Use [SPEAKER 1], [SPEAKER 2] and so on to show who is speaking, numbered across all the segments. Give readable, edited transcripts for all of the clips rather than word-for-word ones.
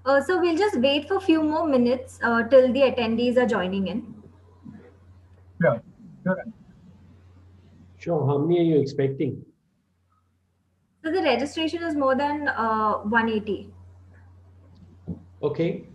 [SPEAKER 1] So we'll just wait for a few more minutes till the attendees are joining in.
[SPEAKER 2] Yeah. Sure.
[SPEAKER 3] Sure. How many are you expecting?
[SPEAKER 1] So the registration is more than 180.
[SPEAKER 3] Okay.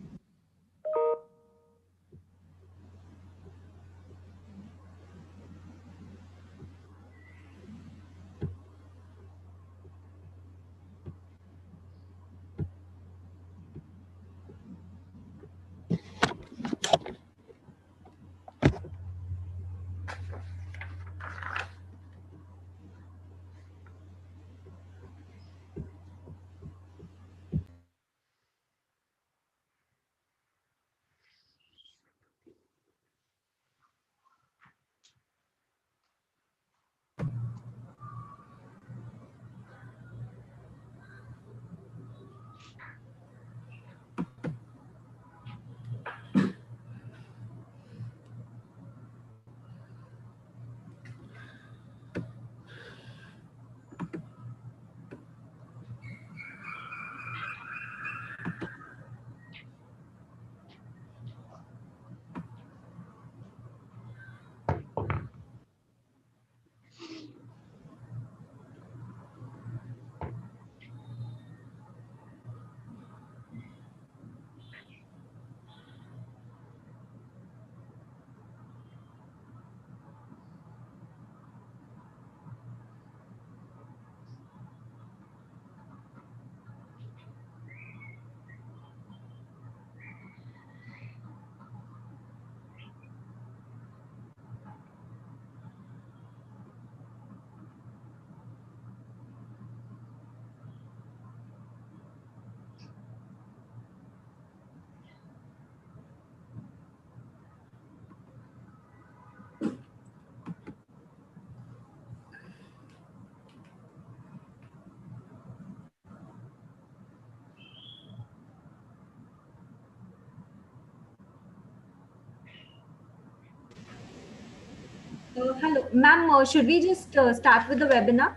[SPEAKER 1] Hello, ma'am. Should we just start with the webinar?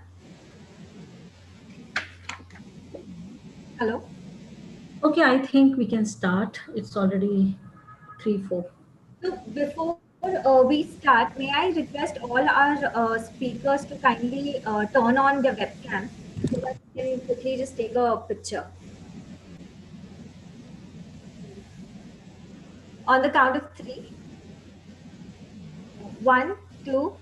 [SPEAKER 1] Hello.
[SPEAKER 4] Okay, I think we can start. It's already 3:04.
[SPEAKER 1] So before we start, may I request all our speakers to kindly turn on their webcam so that we can quickly just take a picture. On the count of 3. 1, 2.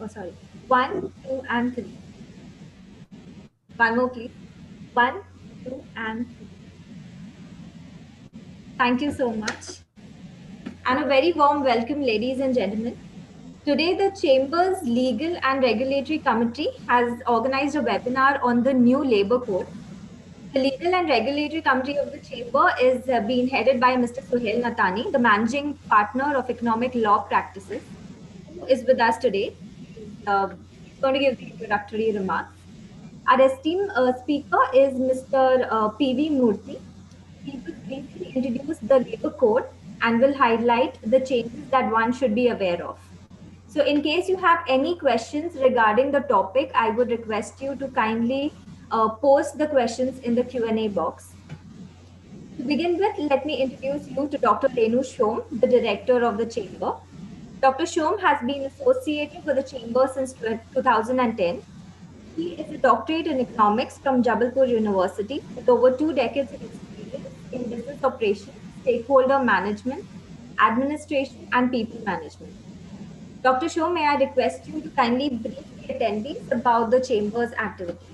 [SPEAKER 1] Oh, sorry. 1, 2, and 3. One more, please. 1, 2, and 3. Thank you so much. And a very warm welcome, ladies and gentlemen. Today, the Chamber's Legal and Regulatory Committee has organized a webinar on the new Labour Code. The Legal and Regulatory Committee of the Chamber is being headed by Mr. Suhail Natani, the Managing Partner of Economic Law Practices, who is with us today. He's going to give the introductory remarks. Our esteemed speaker is Mr. P.V. Murthy. He will briefly introduce the Labour Code and will highlight the changes that one should be aware of. So in case you have any questions regarding the topic, I would request you to kindly post the questions in the Q&A box. To begin with, let me introduce you to Dr. Renu Shom, the director of the Chamber. Dr. Shom has been associated with the Chamber since 2010. He is a doctorate in economics from Jabalpur University with over 2 decades of experience in business operations, stakeholder management, administration, and people management. Dr. Shom, may I request you to kindly brief the attendees about the Chamber's activities?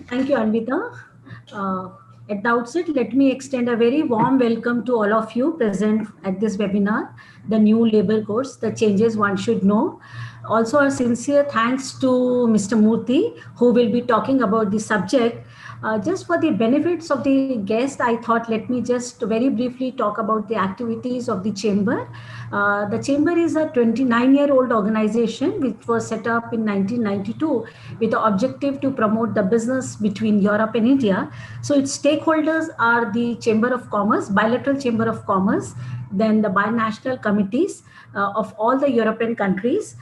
[SPEAKER 4] Thank you, Anvita. At the outset, let me extend a very warm welcome to all of you present at this webinar, the new labor codes, the changes one should know. Also, a sincere thanks to Mr. Murthy, who will be talking about the subject. Just for the benefits of the guest, I thought let me just very briefly talk about the activities of the chamber. The Chamber is a 29-year-old organization which was set up in 1992 with the objective to promote the business between Europe and India. So its stakeholders are the Chamber of Commerce, bilateral Chamber of Commerce, then the binational committees of all the European countries.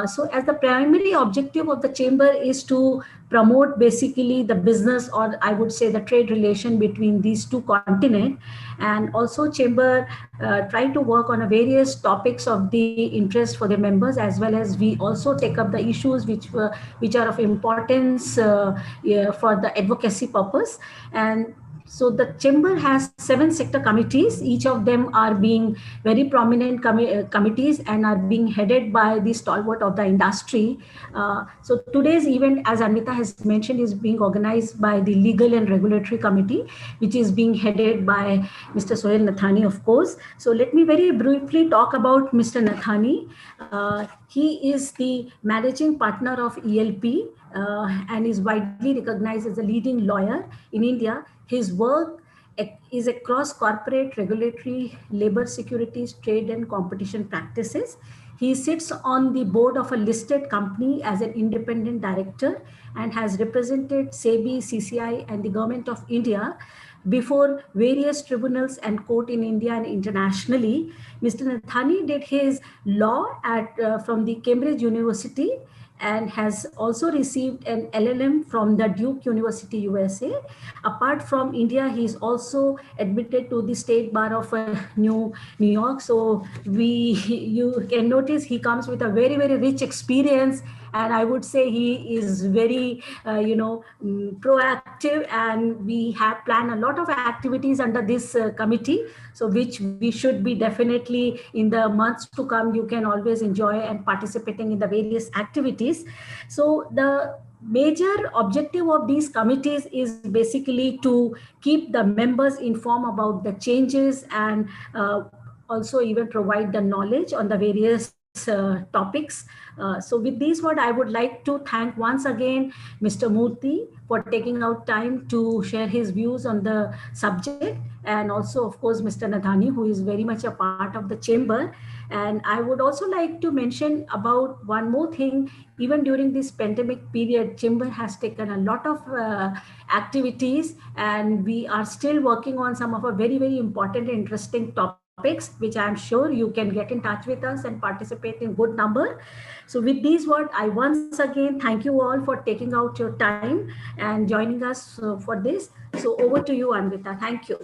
[SPEAKER 4] So as the primary objective of the Chamber is to promote basically the business, or I would say the trade relation between these two continents. And also Chamber try to work on a various topics of the interest for the members, as well as we also take up the issues which are of importance yeah, for the advocacy purpose. And so the Chamber has 7 sector committees. Each of them are being very prominent committees and are being headed by the stalwart of the industry. So today's event, as Anvita has mentioned, is being organized by the Legal and Regulatory Committee, which is being headed by Mr. Sohail Nathani, of course. So let me very briefly talk about Mr. Nathani. He is the managing partner of ELP and is widely recognized as a leading lawyer in India. His work is across corporate, regulatory, labor, securities, trade, and competition practices. He sits on the board of a listed company as an independent director and has represented SEBI, CCI, and the Government of India before various tribunals and court in India and internationally. Mr. Nathani did his law from the Cambridge University and has also received an LLM from the Duke University, USA. Apart from India, he is also admitted to the State Bar of New York. So you can notice he comes with a very, very rich experience, and I would say he is very, proactive, and we have planned a lot of activities under this committee, so which we should be definitely in the months to come. You can always enjoy and participating in the various activities. So the major objective of these committees is basically to keep the members informed about the changes and also even provide the knowledge on the various topics. So with these words, I would like to thank once again Mr. Murthy for taking out time to share his views on the subject, and also of course Mr. Nathani, who is very much a part of the Chamber. And I would also like to mention about one more thing. Even during this pandemic period, Chamber has taken a lot of activities, and we are still working on some of our very, very important and interesting topics, which I'm sure you can get in touch with us and participate in good number. So with these words, I once again thank you all for taking out your time and joining us for this. So over to you, Anvita. Thank you.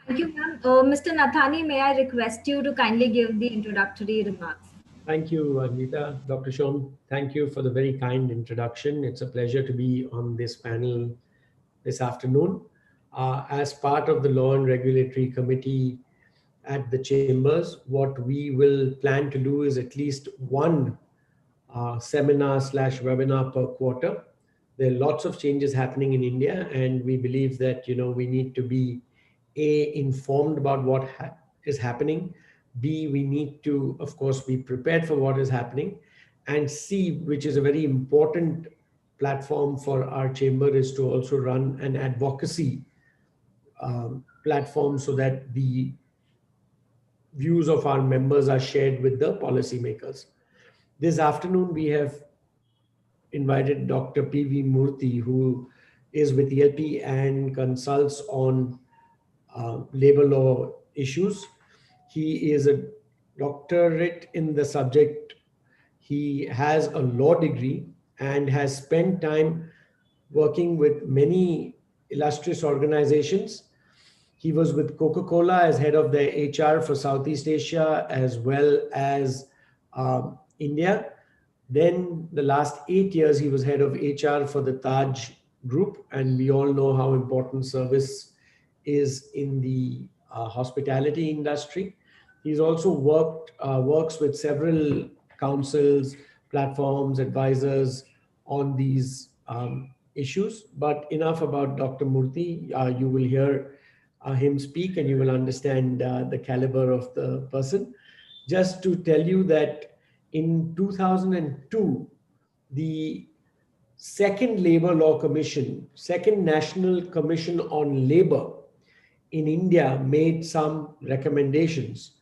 [SPEAKER 1] Thank you, ma'am. Mr. Nathani, may I request you to kindly give the introductory remarks?
[SPEAKER 3] Thank you, Anvita. Dr. Shom, thank you for the very kind introduction. It's a pleasure to be on this panel this afternoon. As part of the Law and Regulatory Committee at the Chambers, what we will plan to do is at least one seminar/webinar per quarter. There are lots of changes happening in India, and we believe that we need to be informed about what is happening. B, we need to, of course, be prepared for what is happening. And C, which is a very important platform for our chamber, is to also run an advocacy platform so that the views of our members are shared with the policymakers. This afternoon, we have invited Dr. P.V. Murthy, who is with ELP and consults on labor law issues. He is a doctorate in the subject. He has a law degree and has spent time working with many illustrious organizations. He was with Coca-Cola as head of the HR for Southeast Asia as well as India. Then the last 8 years, he was head of HR for the Taj Group. And we all know how important service is in the hospitality industry. He's also works with several councils, platforms, advisors on these issues. But enough about Dr. Murthy. You will hear him speak and you will understand the caliber of the person. Just to tell you that in 2002, the second Labor Law Commission, second National Commission on Labor, in India made some recommendations.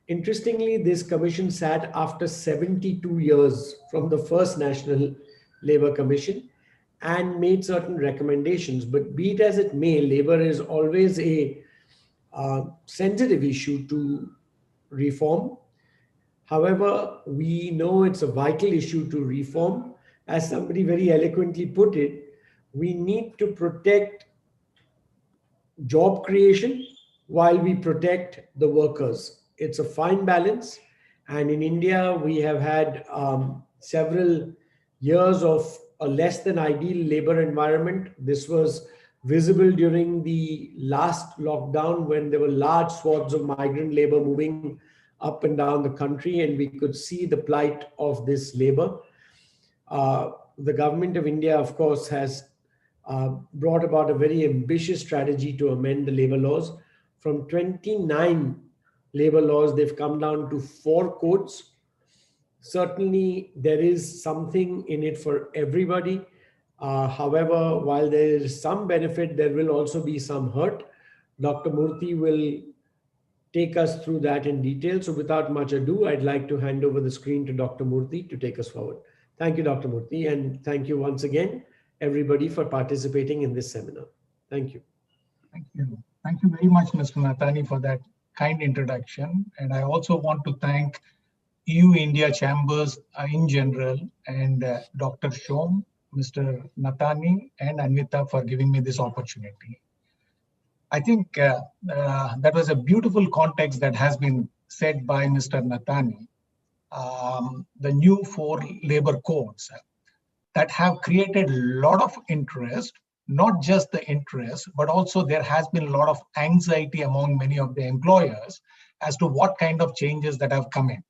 [SPEAKER 3] Interestingly, this commission sat after 72 years from the first National Labour Commission and made certain recommendations. But be it as it may, labor is always a sensitive issue to reform. However, we know it's a vital issue to reform. As somebody very eloquently put it, we need to protect job creation while we protect the workers. It's a fine balance. And in India, we have had several years of a less than ideal labor environment. This was visible during the last lockdown when there were large swaths of migrant labor moving up and down the country, and we could see the plight of this labor. The government of India, of course, has brought about a very ambitious strategy to amend the labor laws. From 29 labor laws, they've come down to 4 codes. Certainly, there is something in it for everybody. However, while there is some benefit, there will also be some hurt. Dr. Murthy will take us through that in detail. So without much ado, I'd like to hand over the screen to Dr. Murthy to take us forward. Thank you, Dr. Murthy, and thank you once again, everybody, for participating in this seminar. Thank you.
[SPEAKER 2] Thank you. Thank you very much, Mr. Nathani, for that kind introduction. And I also want to thank EU India Chambers in general and Dr. Shom, Mr. Nathani, and Anvita for giving me this opportunity. I think that was a beautiful context that has been said by Mr. Nathani. The new 4 labor codes that have created a lot of interest, not just the interest, but also there has been a lot of anxiety among many of the employers as to what kind of changes that have come in.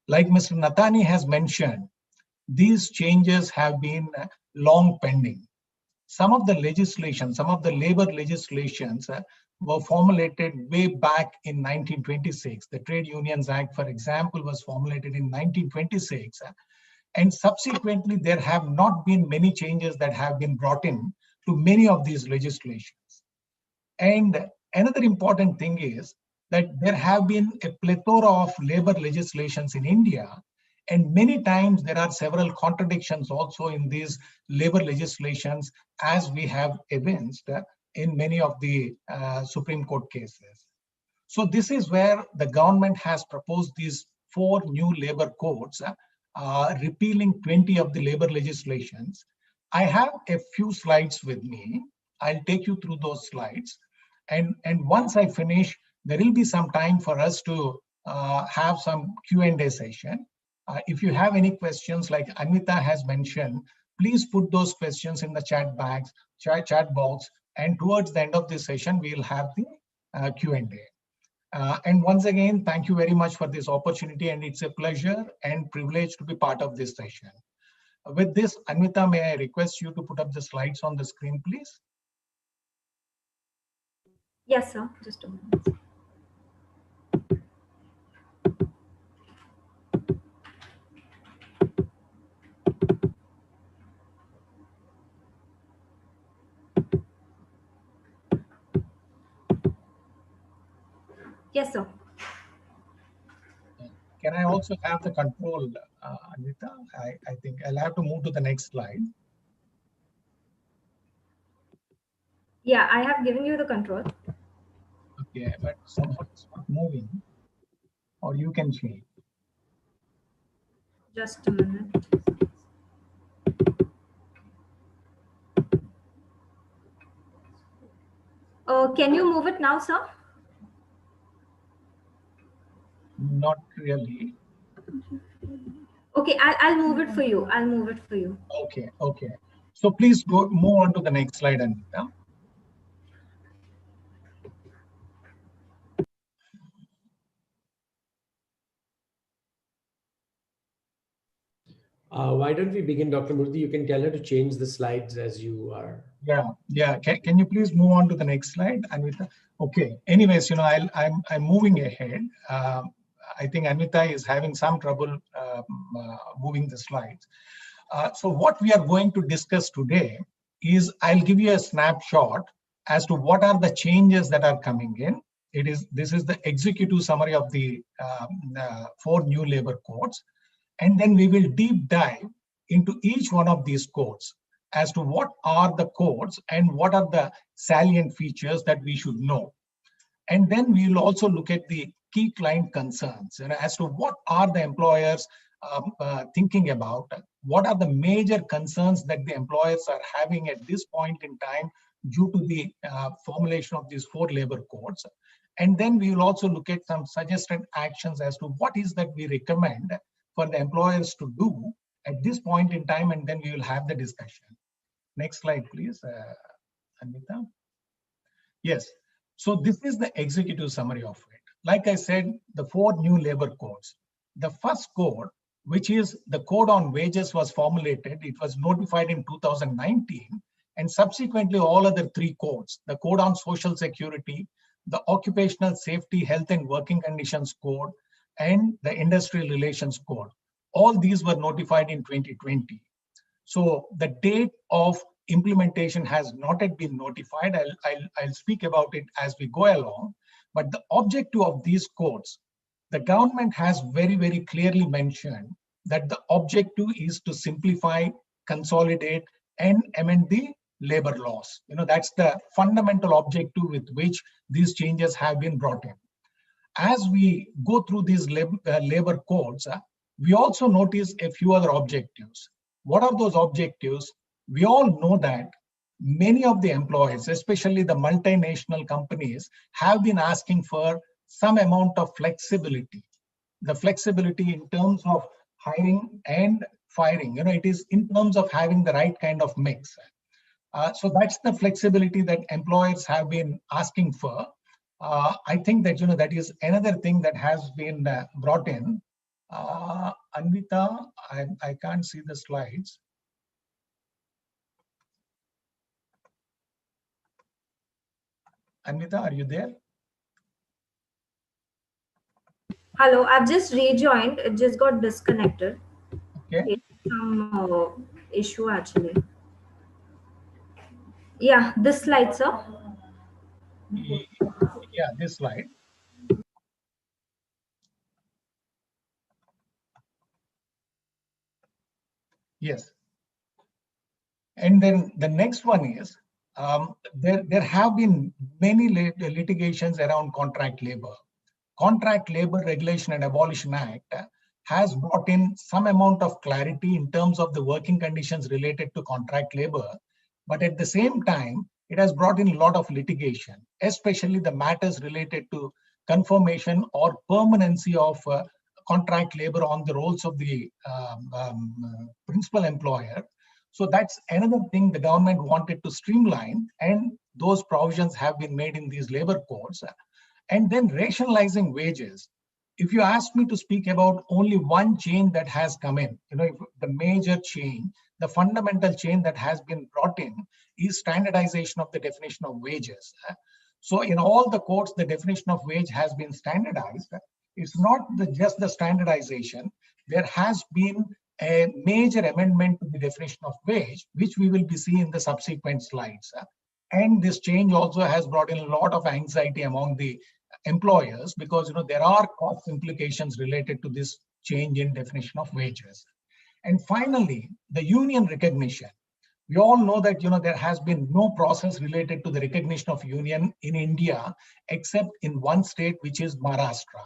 [SPEAKER 2] Like Mr. Nathani has mentioned, these changes have been long pending. Some of the legislation, some of the labor legislations were formulated way back in 1926. The Trade Unions Act, for example, was formulated in 1926. And subsequently, there have not been many changes that have been brought in to many of these legislations. And another important thing is that there have been a plethora of labor legislations in India. And many times there are several contradictions also in these labor legislations, as we have evinced in many of the Supreme Court cases. So this is where the government has proposed these 4 new labor codes, repealing 20 of the labor legislations. I have a few slides with me. I'll take you through those slides. And once I finish, there will be some time for us to have some Q&A session. If you have any questions, like Anvita has mentioned, please put those questions in the chat box, and towards the end of this session, we'll have the Q&A. And once again, thank you very much for this opportunity, and it's a pleasure and privilege to be part of this session. With this, Anvita, may I request you to put up the slides on the screen, please?
[SPEAKER 1] Yes, sir. Just a moment. Yes, sir.
[SPEAKER 2] Can I also have the control, Anvita? I think I'll have to move to the next slide.
[SPEAKER 1] Yeah, I have given you the control.
[SPEAKER 2] Okay, but somehow it's not moving, or you can change.
[SPEAKER 1] Just a minute. Can you move it now, sir?
[SPEAKER 2] Not really.
[SPEAKER 1] Okay, I'll move it for you. I'll move it for you.
[SPEAKER 2] Okay, okay. So please move on to the next slide, Anvita.
[SPEAKER 3] Why don't we begin, Dr. Murthy? You can tell her to change the slides as you are.
[SPEAKER 2] Yeah. Can you please move on to the next slide, Anvita? Okay. Anyways, I'm moving ahead. I think Anvita is having some trouble moving the slides. So what we are going to discuss today is, I'll give you a snapshot as to what are the changes that are coming in. This is the executive summary of the 4 new labor codes. And then we will deep dive into each one of these codes as to what are the codes and what are the salient features that we should know. And then we will also look at the key client concerns, as to what are the employers thinking about, what are the major concerns that the employers are having at this point in time due to the formulation of these 4 labor codes. And then we will also look at some suggested actions as to what is that we recommend for the employers to do at this point in time, and then we will have the discussion. Next slide, please, Anvita. Yes, so this is the executive summary of it. Like I said, the 4 new labor codes. The first code, which is the code on wages, was formulated. It was notified in 2019, and subsequently all other 3 codes, the code on social security, the occupational safety, health and working conditions code, and the industrial relations code. All these were notified in 2020. So the date of implementation has not yet been notified. I'll speak about it as we go along. But the objective of these codes, the government has very, very clearly mentioned that the objective is to simplify, consolidate, and amend the labor laws. That's the fundamental objective with which these changes have been brought in. As we go through these labor codes, we also notice a few other objectives. What are those objectives? We all know that many of the employees, especially the multinational companies, have been asking for some amount of flexibility. The flexibility in terms of hiring and firing, it is in terms of having the right kind of mix. So that's the flexibility that employers have been asking for. I think that, that is another thing that has been brought in. Anvita, I can't see the slides. Anvita, are you there?
[SPEAKER 1] Hello, I've just rejoined. It just got disconnected.
[SPEAKER 2] Okay.
[SPEAKER 1] It's some issue actually. Yeah, this slide, sir.
[SPEAKER 2] Yeah, this slide. Yes. And then the next one is, there have been many litigations around contract labor. Contract Labor Regulation and Abolition Act has brought in some amount of clarity in terms of the working conditions related to contract labor. But at the same time, it has brought in a lot of litigation, especially the matters related to confirmation or permanency of contract labor on the roles of the principal employer. So that's another thing the government wanted to streamline, and those provisions have been made in these labor codes. And then rationalizing wages. If you ask me to speak about only one change that has come in, the major change, the fundamental change that has been brought in is standardization of the definition of wages. So in all the codes, the definition of wage has been standardized. It's not just the standardization. There has been a major amendment to the definition of wage, which we will be seeing in the subsequent slides. And this change also has brought in a lot of anxiety among the employers because there are cost implications related to this change in definition of wages. And finally, the union recognition. We all know that there has been no process related to the recognition of union in India except in one state, which is Maharashtra.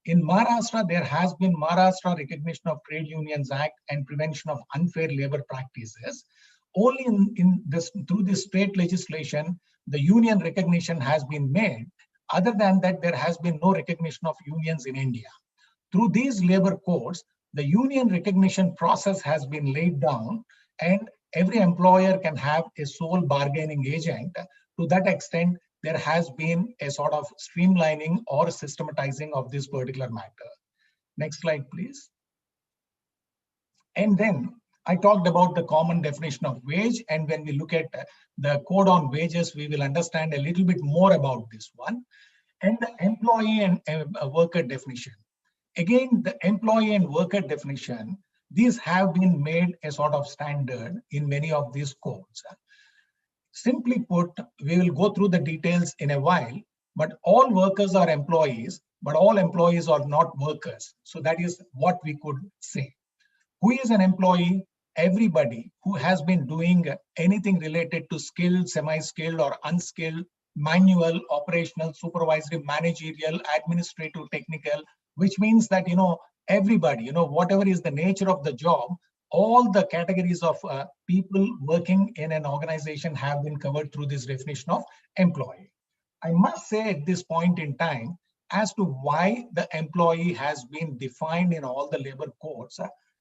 [SPEAKER 2] In Maharashtra, there has been Maharashtra Recognition of Trade Unions Act and Prevention of Unfair Labor Practices. Only through this state legislation, the union recognition has been made. Other than that, there has been no recognition of unions in India. Through these labor codes, the union recognition process has been laid down, and every employer can have a sole bargaining agent. To that extent, there has been a sort of streamlining or systematizing of this particular matter. Next slide, please. And then I talked about the common definition of wage, and when we look at the code on wages, we will understand a little bit more about this one. And the employee and worker definition. Again, the employee and worker definition, these have been made a sort of standard in many of these codes. Simply put, we will go through the details in a while, but all workers are employees, but all employees are not workers. So that is what we could say. Who is an employee? Everybody who has been doing anything related to skilled, semi-skilled or unskilled, manual, operational, supervisory, managerial, administrative, technical, which means that, everybody, whatever is the nature of the job, all the categories of people working in an organization have been covered through this definition of employee. I must say at this point in time, as to why the employee has been defined in all the labor codes,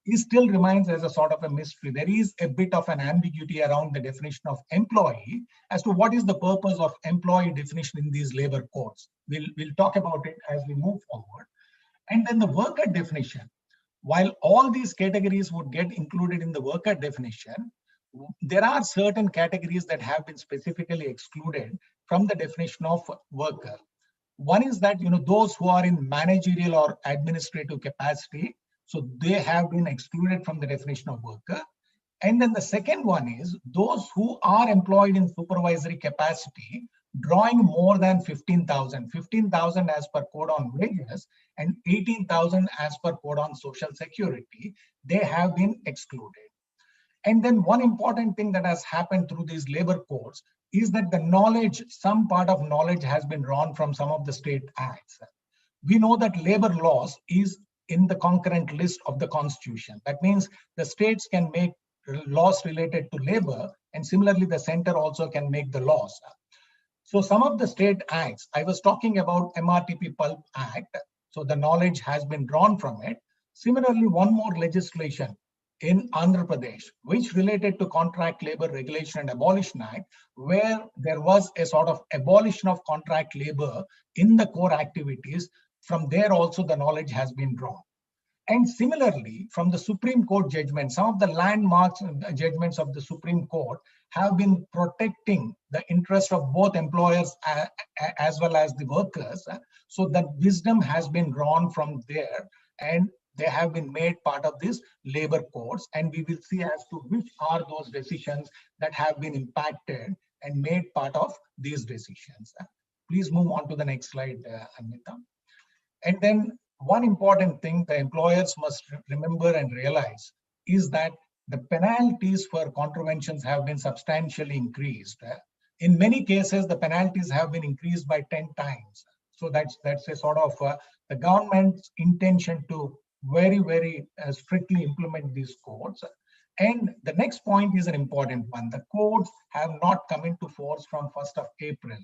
[SPEAKER 2] it still remains as a sort of a mystery. There is a bit of an ambiguity around the definition of employee as to what is the purpose of employee definition in these labor codes. We'll talk about it as we move forward. And then the worker definition. While all these categories would get included in the worker definition, there are certain categories that have been specifically excluded from the definition of worker. One is that, those who are in managerial or administrative capacity, so they have been excluded from the definition of worker. And then the second one is those who are employed in supervisory capacity, drawing more than 15,000 as per code on wages and 18,000 as per code on social security, they have been excluded. And then one important thing that has happened through these labor codes is that the knowledge, some part of knowledge has been drawn from some of the state acts. We know that labor laws is in the concurrent list of the Constitution. That means the states can make laws related to labor, and similarly, the center also can make the laws. So some of the state acts, I was talking about MRTP Pulp Act, so the knowledge has been drawn from it. Similarly, one more legislation in Andhra Pradesh, which related to Contract Labor Regulation and Abolition Act, where there was a sort of abolition of contract labor in the core activities. From there also the knowledge has been drawn. And similarly, from the Supreme Court judgment, some of the landmarks judgments of the Supreme Court have been protecting the interest of both employers as well as the workers. So that wisdom has been drawn from there, and they have been made part of this labor codes. And we will see as to which are those decisions that have been impacted and made part of these decisions. Please move on to the next slide, Anmita. And then one important thing the employers must remember and realize is that the penalties for contraventions have been substantially increased. In many cases, the penalties have been increased by 10 times. So that's a sort of the government's intention to very strictly implement these codes. And the next point is an important one. The codes have not come into force from 1st of April.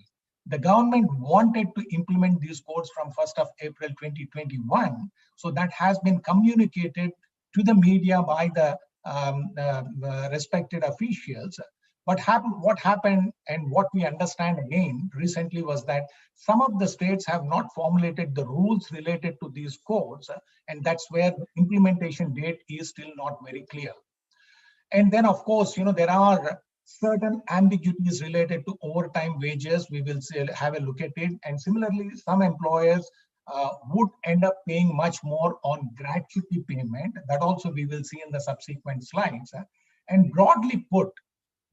[SPEAKER 2] The government wanted to implement these codes from 1st of April 2021. So that has been communicated to the media by the respected officials. But what happened and what we understand again recently was that some of the states have not formulated the rules related to these codes. And that's where the implementation date is still not very clear. And then, of course, there are certain ambiguities related to overtime wages. We will have a look at it. And similarly, some employers would end up paying much more on gratuity payment. That also we will see in the subsequent slides. And broadly put,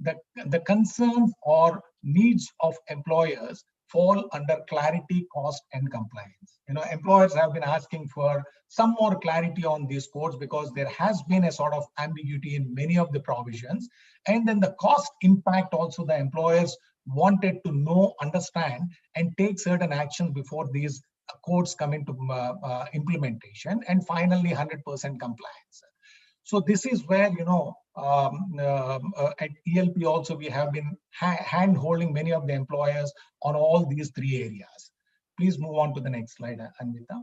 [SPEAKER 2] the concerns or needs of employers fall under clarity, cost, and compliance. Employers have been asking for some more clarity on these codes because there has been a sort of ambiguity in many of the provisions. And then the cost impact also, the employers wanted to know, understand, and take certain actions before these codes come into implementation. And finally, 100% compliance. So this is where, at ELP also, we have been hand-holding many of the employers on all these three areas. Please move on to the next slide, Anvita.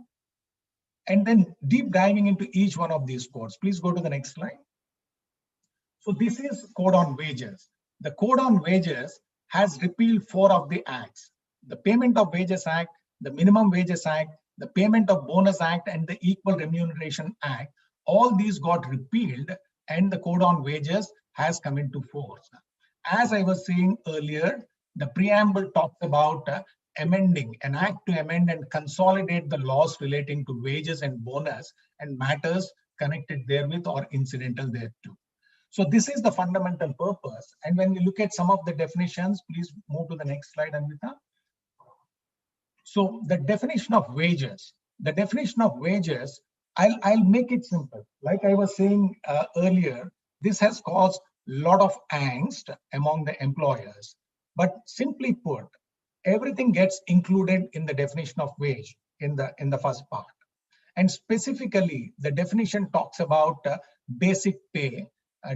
[SPEAKER 2] And then deep diving into each one of these codes. Please go to the next slide. So this is Code on Wages. The Code on Wages has repealed 4 of the acts: the Payment of Wages Act, the Minimum Wages Act, the Payment of Bonus Act, and the Equal Remuneration Act. All these got repealed, and the Code on Wages has come into force. As I was saying earlier, the preamble talks about amending, an act to amend and consolidate the laws relating to wages and bonus and matters connected therewith or incidental thereto. So this is the fundamental purpose. And when we look at some of the definitions, please move to the next slide, Anvita. So the definition of wages, I'll make it simple. Like I was saying earlier, this has caused a lot of angst among the employers. But simply put, everything gets included in the definition of wage in the first part. And specifically, the definition talks about basic pay,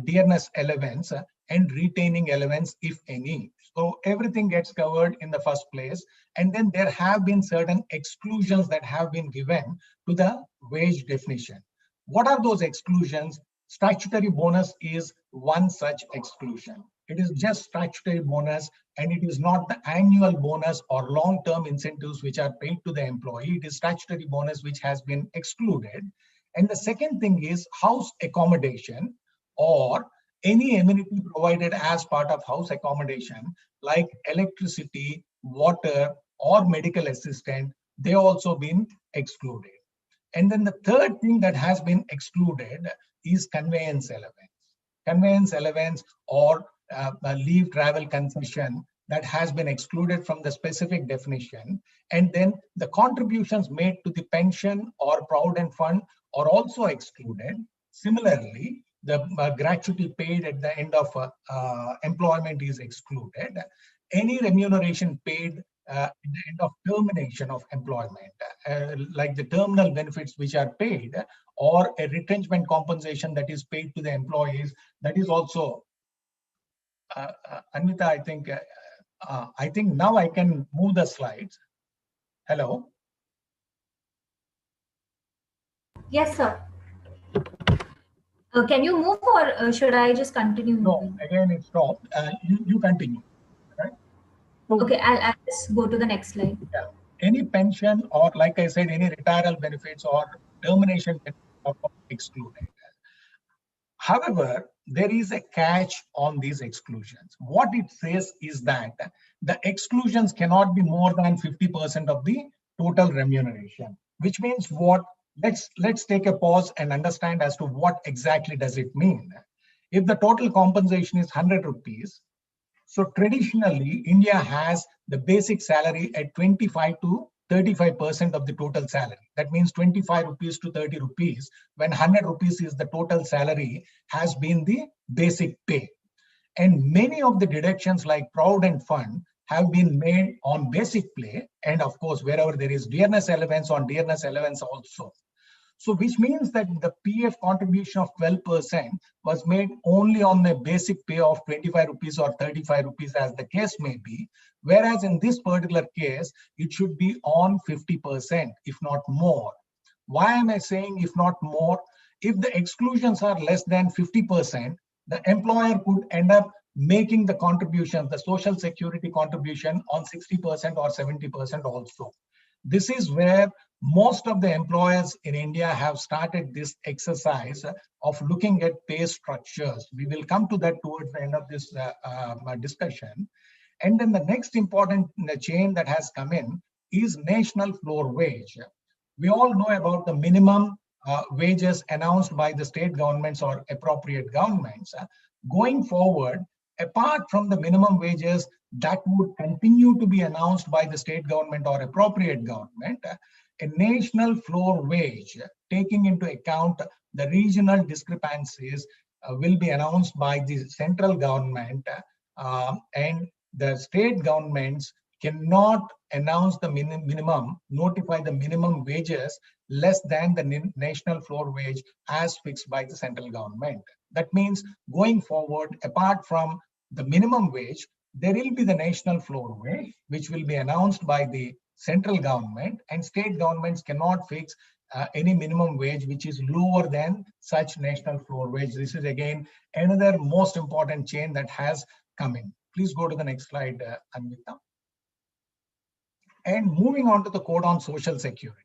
[SPEAKER 2] dearness allowance, and retaining allowance, if any. So everything gets covered in the first place. And then there have been certain exclusions that have been given to the wage definition. What are those exclusions? Statutory bonus is one such exclusion. It is just statutory bonus, and it is not the annual bonus or long-term incentives which are paid to the employee. It is statutory bonus which has been excluded. And the second thing is house accommodation or any amenity provided as part of house accommodation, like electricity, water, or medical assistant. They also been excluded. And then the third thing that has been excluded is conveyance allowance. Conveyance allowance or a leave travel concession that has been excluded from the specific definition. And then the contributions made to the pension or provident fund are also excluded. Similarly, the gratuity paid at the end of employment is excluded. Any remuneration paid at the end of termination of employment, like the terminal benefits which are paid, or a retrenchment compensation that is paid to the employees, that is also Anvita, I think now I can move the slides. Hello.
[SPEAKER 1] Yes, sir. Can you move, or should I just continue moving?
[SPEAKER 2] No, again it stopped. You continue, right? So,
[SPEAKER 1] okay, I'll just go to the next slide.
[SPEAKER 2] Yeah. Any pension or, like I said, any retirement benefits or termination benefits are excluded. However, there is a catch on these exclusions. What it says is that the exclusions cannot be more than 50% of the total remuneration, which means what? Let's take a pause and understand as to what exactly does it mean. If the total compensation is 100 rupees, so traditionally India has the basic salary at 25 to 35% of the total salary. That means 25 rupees to 30 rupees, when 100 rupees is the total salary, has been the basic pay. And many of the deductions like provident fund have been made on basic pay, and of course wherever there is dearness allowance, on dearness allowance also. So which means that the PF contribution of 12% was made only on the basic pay of 25 rupees or 35 rupees, as the case may be. Whereas in this particular case, it should be on 50%, if not more. Why am I saying if not more? If the exclusions are less than 50%, the employer could end up making the contribution, the social security contribution, on 60% or 70% also. This is where most of the employers in India have started this exercise of looking at pay structures. We will come to that towards the end of this discussion. And then the next important change that has come in is national floor wage. We all know about the minimum wages announced by the state governments or appropriate governments. Going forward, apart from the minimum wages that would continue to be announced by the state government or appropriate government, a national floor wage, taking into account the regional discrepancies, will be announced by the central government, and the state governments cannot announce the minimum, notify the minimum wages less than the national floor wage as fixed by the central government. That means going forward, apart from the minimum wage, there will be the national floor wage, which will be announced by the central government, and state governments cannot fix any minimum wage which is lower than such national floor wage. This is again another most important change that has come in. Please go to the next slide, Anvita. And moving on to the Code on Social Security.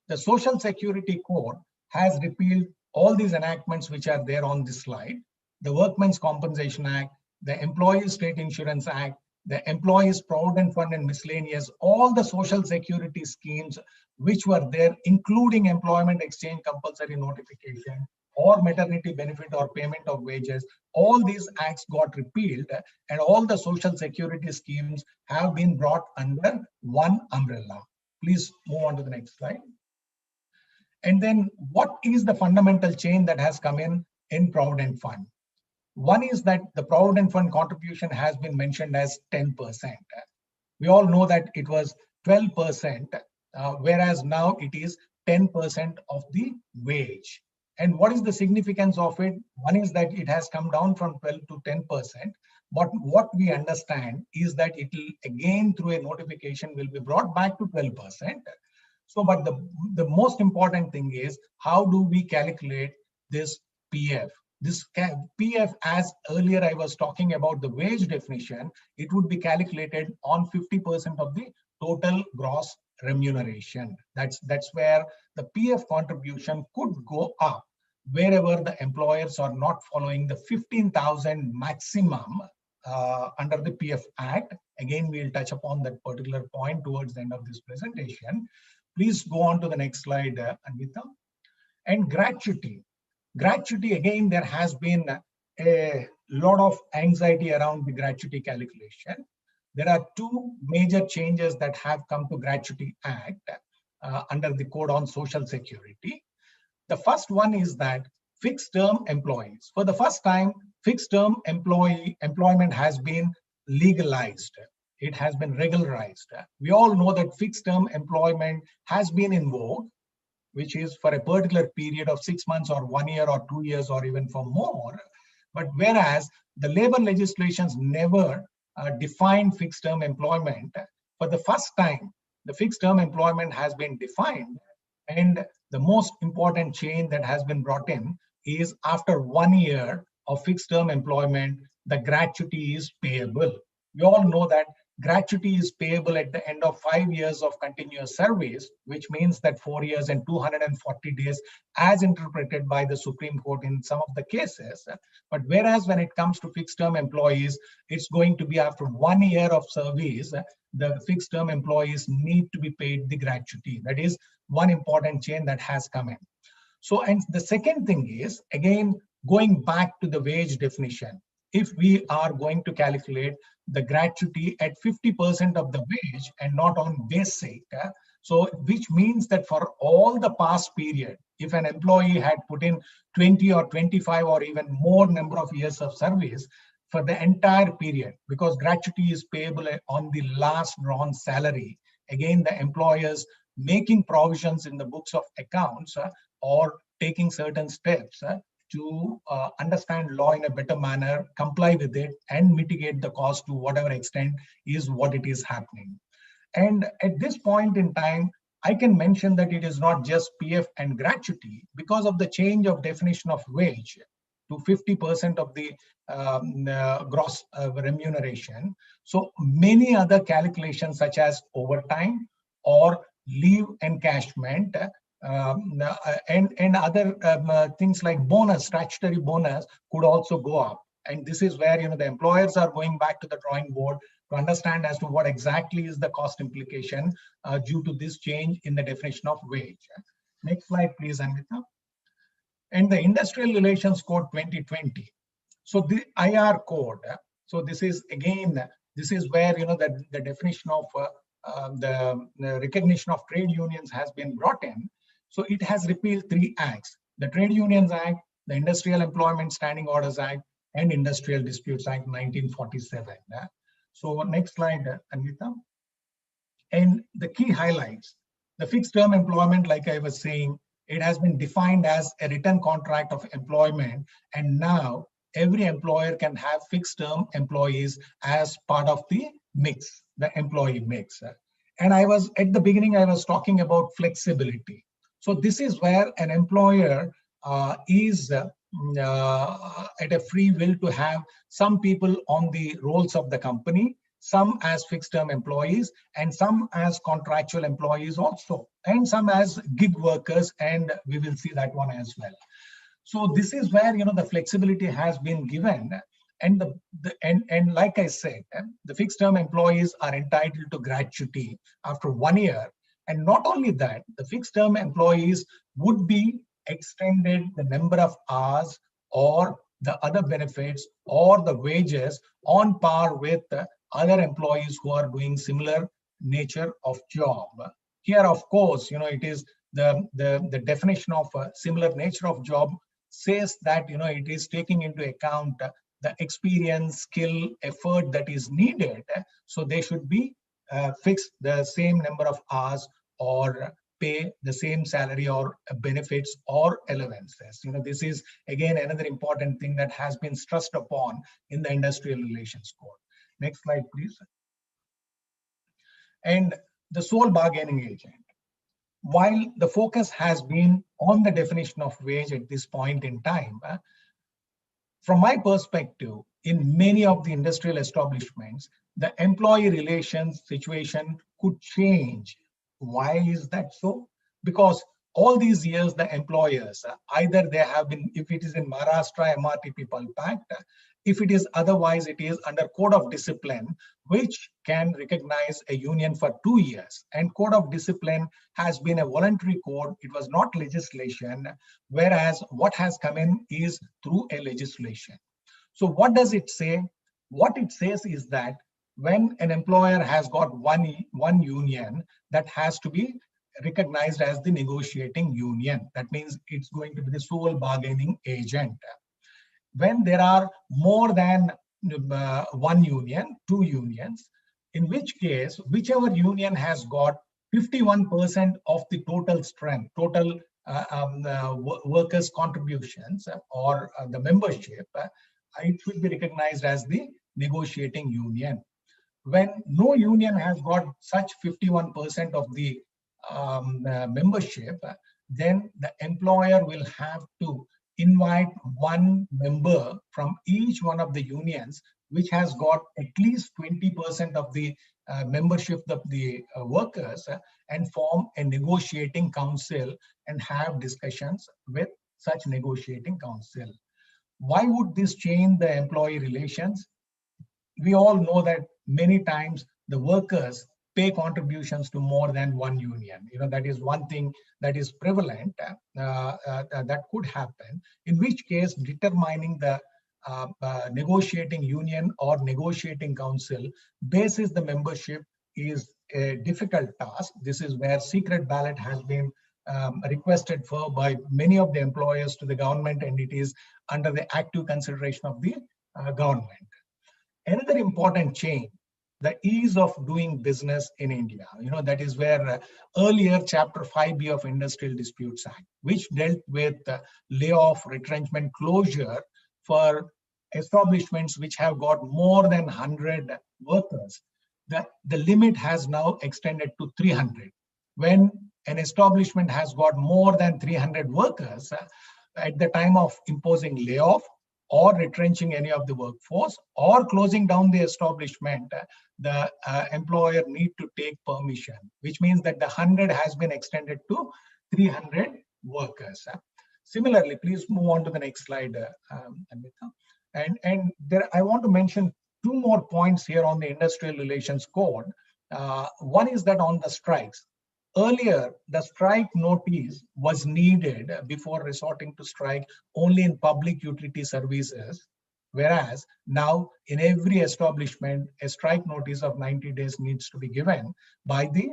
[SPEAKER 2] The Social Security Code has repealed all these enactments which are there on this slide: the Workmen's Compensation Act, the Employees State Insurance Act, the Employees Provident Fund and miscellaneous, all the social security schemes which were there, including employment exchange compulsory notification, or maternity benefit or payment of wages, all these acts got repealed and all the social security schemes have been brought under one umbrella. Please move on to the next slide. And then what is the fundamental change that has come in Provident Fund? One is that the Provident Fund contribution has been mentioned as 10%. We all know that it was 12%, whereas now it is 10% of the wage. And what is the significance of it? One is that it has come down from 12 to 10%. But what we understand is that it will again through a notification will be brought back to 12%. So, but the most important thing is how do we calculate this PF? This PF, as earlier I was talking about the wage definition, it would be calculated on 50% of the total gross remuneration. That's where the PF contribution could go up wherever the employers are not following the 15,000 maximum under the PF Act. Again, we'll touch upon that particular point towards the end of this presentation. Please go on to the next slide, Anvita. And gratuity. Gratuity, again, there has been a lot of anxiety around the gratuity calculation. There are two major changes that have come to Gratuity Act under the Code on Social Security. The first one is that fixed term employees, for the first time, fixed term employment has been legalized. It has been regularized. We all know that fixed term employment has been in vogue, which is for a particular period of 6 months or 1 year or 2 years or even for more. But whereas the labor legislations never defined fixed term employment, for the first time, the fixed term employment has been defined. And the most important change that has been brought in is after 1 year of fixed term employment, the gratuity is payable. We all know that gratuity is payable at the end of 5 years of continuous service, which means that 4 years and 240 days as interpreted by the Supreme Court in some of the cases. But whereas when it comes to fixed term employees, it's going to be after 1 year of service, the fixed term employees need to be paid the gratuity. That is one important change that has come in. So, and the second thing is, again, going back to the wage definition. If we are going to calculate the gratuity at 50% of the wage and not on basic, so which means that for all the past period, if an employee had put in 20 or 25 or even more number of years of service for the entire period, because gratuity is payable on the last drawn salary, again, the employers making provisions in the books of accounts or taking certain steps to understand law in a better manner, comply with it, and mitigate the cost to whatever extent is what it is happening. And at this point in time, I can mention that it is not just PF and gratuity because of the change of definition of wage to 50% of the gross remuneration. So many other calculations such as overtime or leave encashment and other things like bonus, statutory bonus could also go up. And this is where the employers are going back to the drawing board to understand as to what exactly is the cost implication due to this change in the definition of wage. Next slide, please, Anvita. And the Industrial Relations Code 2020. So the IR code. So this is again, this is where the definition of the recognition of trade unions has been brought in. So it has repealed 3 acts: the Trade Unions Act, the Industrial Employment Standing Orders Act, and Industrial Disputes Act 1947. So next slide, Anvita. And the key highlights: the fixed term employment, like I was saying, it has been defined as a written contract of employment, and now every employer can have fixed term employees as part of the mix, the employee mix. And I was at the beginning, I was talking about flexibility. So this is where an employer is at a free will to have some people on the rolls of the company, some as fixed term employees, and some as contractual employees also, and some as gig workers, and we will see that one as well. So this is where the flexibility has been given, and and like I said, the fixed term employees are entitled to gratuity after 1 year. And not only that, the fixed term employees would be extended the number of hours or the other benefits or the wages on par with other employees who are doing similar nature of job. Here, of course, it is the definition of similar nature of job says that it is taking into account the experience, skill, effort that is needed. So they should be fixed the same number of hours or pay the same salary or benefits or allowances. This is again another important thing that has been stressed upon in the Industrial Relations Code. Next slide, please. And the sole bargaining agent. While the focus has been on the definition of wage at this point in time, from my perspective, in many of the industrial establishments, the employee relations situation could change. Why is that so? Because all these years, the employers, either they have been, if it is in Maharashtra, MRTP Pulp Act, if it is otherwise, it is under Code of Discipline, which can recognize a union for 2 years. And Code of Discipline has been a voluntary code. It was not legislation, whereas what has come in is through a legislation. So what does it say? What it says is that when an employer has got one union, that has to be recognized as the negotiating union. That means it's going to be the sole bargaining agent. When there are more than one union, 2 unions, in which case, whichever union has got 51% of the total strength, total workers' contributions or the membership, it should be recognized as the negotiating union. When no union has got such 51% of the membership, then the employer will have to invite one member from each one of the unions which has got at least 20% of the membership of the workers and form a negotiating council and have discussions with such negotiating council. Why would this change the employee relations? We all know that many times the workers pay contributions to more than one union. That is one thing that is prevalent that could happen, in which case determining the negotiating union or negotiating council basis the membership is a difficult task. This is where secret ballot has been requested for by many of the employers to the government, and it is under the active consideration of the government. Another important change, the ease of doing business in India. That is where earlier Chapter 5B of Industrial Disputes Act, which dealt with layoff, retrenchment, closure for establishments which have got more than 100 workers. The limit has now extended to 300. When an establishment has got more than 300 workers, at the time of imposing layoff, or retrenching any of the workforce, or closing down the establishment, the employer need to take permission, which means that the 100 has been extended to 300 workers. Similarly, please move on to the next slide, Anvita. And there, I want to mention 2 more points here on the Industrial Relations Code. One is that on the strikes. Earlier, the strike notice was needed before resorting to strike only in public utility services, whereas now in every establishment, a strike notice of 90 days needs to be given by the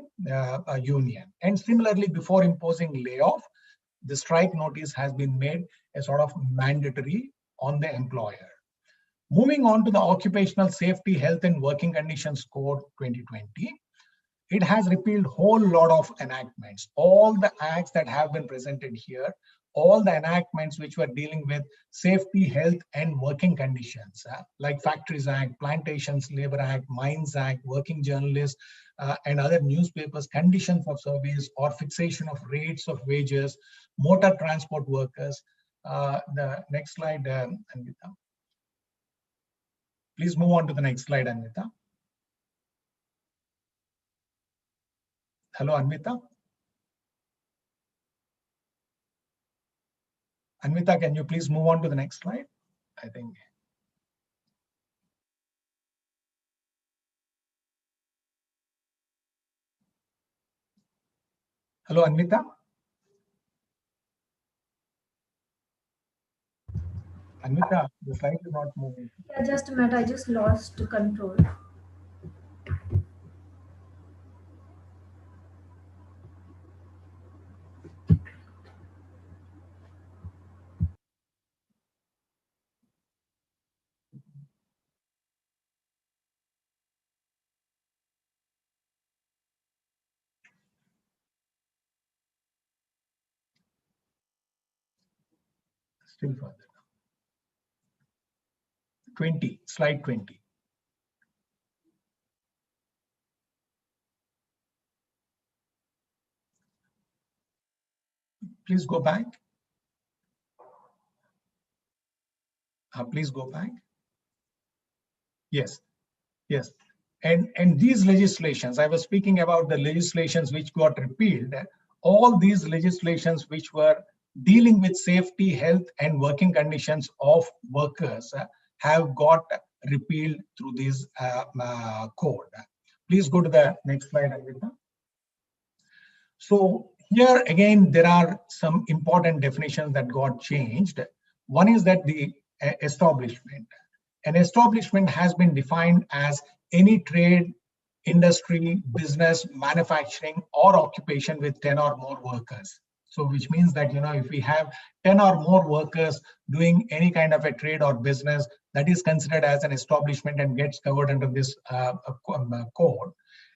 [SPEAKER 2] union. And similarly, before imposing layoff, the strike notice has been made a sort of mandatory on the employer. Moving on to the Occupational Safety, Health and Working Conditions Code 2020. It has repealed a whole lot of enactments. All the acts that have been presented here, all the enactments which were dealing with safety, health, and working conditions, like Factories Act, Plantations Labor Act, Mines Act, Working Journalists, and other newspapers, conditions of service or fixation of rates of wages, motor transport workers. The next slide, Anvita. Please move on to the next slide, Anvita. Hello, Anvita. Anvita, can you please move on to the next slide? I think. Hello, Anvita. Anvita, the slide is not moving.
[SPEAKER 4] Yeah, just a minute. I just lost control.
[SPEAKER 2] Still further. 20, slide 20. Please go back. Please go back. Yes, yes. And these legislations, I was speaking about the legislations which got repealed. All these legislations which were dealing with safety, health, and working conditions of workers have got repealed through this code. Please go to the next slide, Anvita. So here again, there are some important definitions that got changed. One is that the establishment. An establishment has been defined as any trade, industry, business, manufacturing, or occupation with 10 or more workers. So which means that, if we have 10 or more workers doing any kind of a trade or business, that is considered as an establishment and gets covered under this code.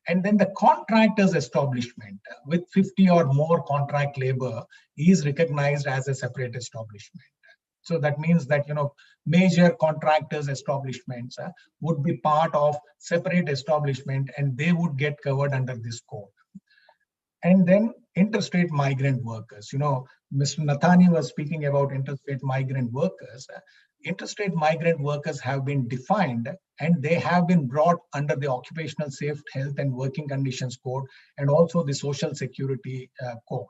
[SPEAKER 2] And then the contractor's establishment with 50 or more contract labor is recognized as a separate establishment. So that means that, major contractors establishments would be part of separate establishment and they would get covered under this code. And then interstate migrant workers. Mr. Nathani was speaking about interstate migrant workers. Interstate migrant workers have been defined and they have been brought under the Occupational Safe Health and Working Conditions Code and also the Social Security Code.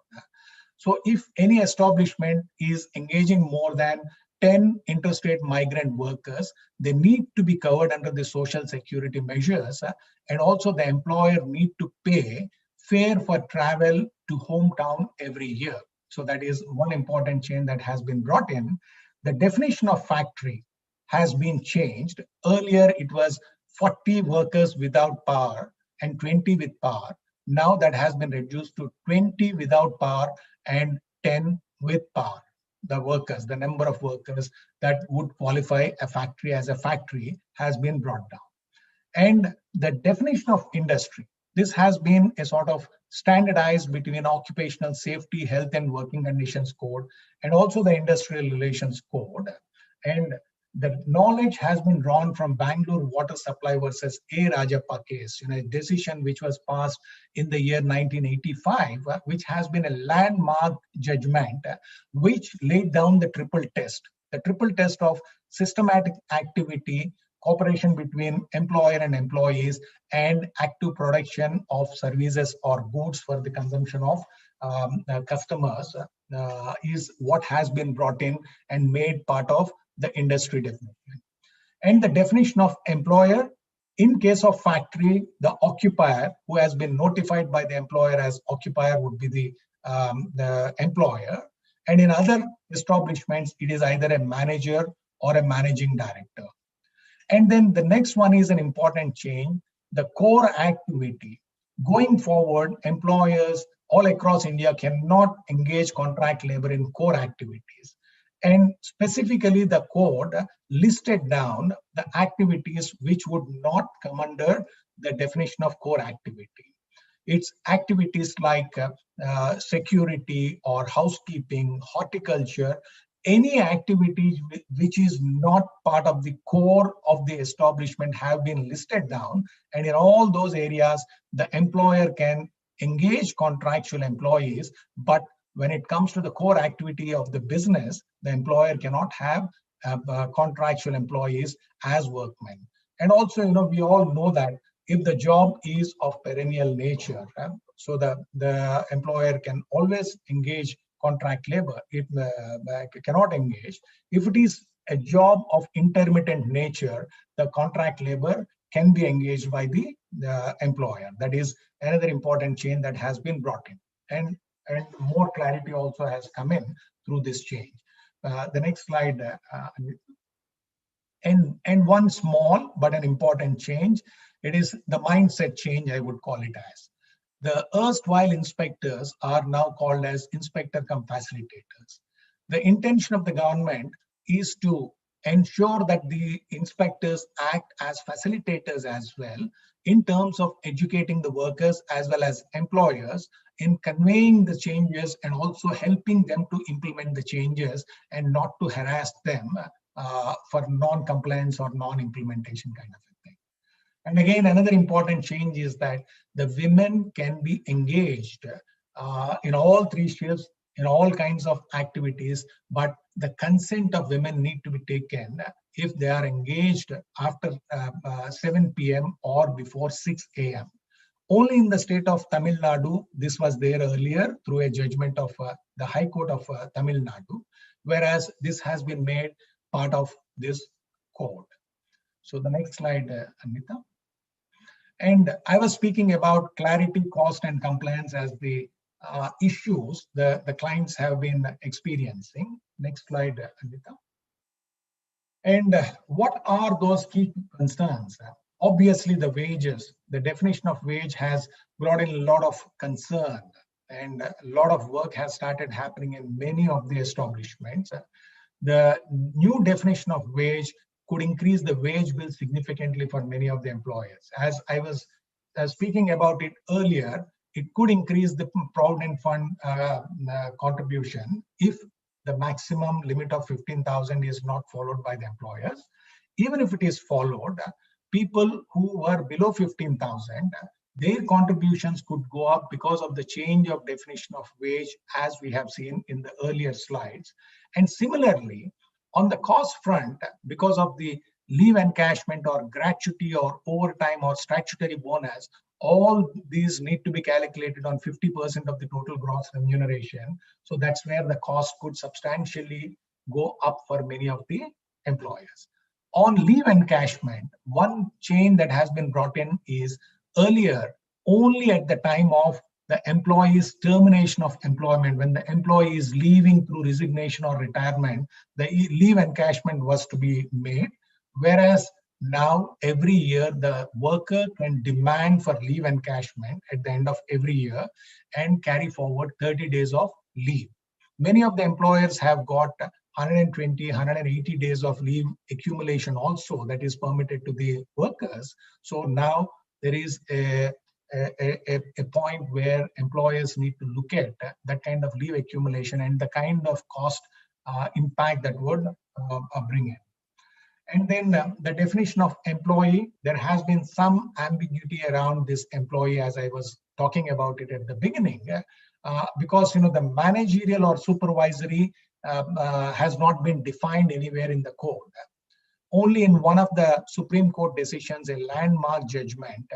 [SPEAKER 2] So if any establishment is engaging more than 10 interstate migrant workers, they need to be covered under the social security measures, and also the employer need to pay fare for travel to hometown every year. So that is one important change that has been brought in. The definition of factory has been changed. Earlier, it was 40 workers without power and 20 with power. Now that has been reduced to 20 without power and 10 with power. The workers, the number of workers that would qualify a factory as a factory has been brought down. And the definition of industry, this has been a sort of standardized between Occupational Safety, Health and Working Conditions Code and also the Industrial Relations Code. And the knowledge has been drawn from Bangalore Water Supply versus A. Rajappa case, a decision which was passed in the year 1985, which has been a landmark judgment, which laid down the triple test of systematic activity, cooperation between employer and employees, and active production of services or goods for the consumption of customers is what has been brought in and made part of the industry definition. And the definition of employer, in case of factory, the occupier who has been notified by the employer as occupier would be the employer. And in other establishments, it is either a manager or a managing director. And then the next one is an important change, the core activity. Going forward, employers all across India cannot engage contract labor in core activities. And specifically, the code listed down the activities which would not come under the definition of core activity. It's activities like security or housekeeping, horticulture, any activities which is not part of the core of the establishment have been listed down. And in all those areas, the employer can engage contractual employees, but when it comes to the core activity of the business, the employer cannot have contractual employees as workmen. And also, we all know that if the job is of perennial nature, so the employer can always engage contract labor. It cannot engage. If it is a job of intermittent nature, the contract labor can be engaged by the employer. That is another important change that has been brought in. And more clarity also has come in through this change. The next slide. And one small but an important change, it is the mindset change, I would call it as. The erstwhile inspectors are now called as inspector cum facilitators. The intention of the government is to ensure that the inspectors act as facilitators as well in terms of educating the workers as well as employers in conveying the changes and also helping them to implement the changes and not to harass them for non-compliance or non-implementation kind of a thing. And again, another important change is that the women can be engaged in all three shifts, in all kinds of activities, but the consent of women need to be taken if they are engaged after 7 p.m. or before 6 a.m. Only in the state of Tamil Nadu, this was there earlier through a judgment of the High Court of Tamil Nadu, whereas this has been made part of this code. So the next slide, Anita. And I was speaking about clarity, cost, and compliance as the issues the clients have been experiencing. Next slide, Anita. And what are those key concerns? Obviously, the wages, the definition of wage has brought in a lot of concern, and a lot of work has started happening in many of the establishments. The new definition of wage could increase the wage bill significantly for many of the employers. As I was speaking about it earlier, it could increase the Provident Fund contribution if the maximum limit of 15,000 is not followed by the employers. Even if it is followed, people who were below 15,000, their contributions could go up because of the change of definition of wage, as we have seen in the earlier slides. And similarly, on the cost front, because of the leave encashment or gratuity or overtime or statutory bonus, all these need to be calculated on 50% of the total gross remuneration. So that's where the cost could substantially go up for many of the employers. On leave encashment, one change that has been brought in is earlier, only at the time of the employee's termination of employment, when the employee is leaving through resignation or retirement, the leave encashment was to be made. Whereas now every year the worker can demand for leave encashment at the end of every year and carry forward 30 days of leave. Many of the employers have got 120, 180 days of leave accumulation also that is permitted to the workers. So now there is a point where employers need to look at that kind of leave accumulation and the kind of cost impact that would bring in. And then the definition of employee, there has been some ambiguity around this employee, as I was talking about it at the beginning, because the managerial or supervisory has not been defined anywhere in the code. Only in one of the Supreme Court decisions, a landmark judgment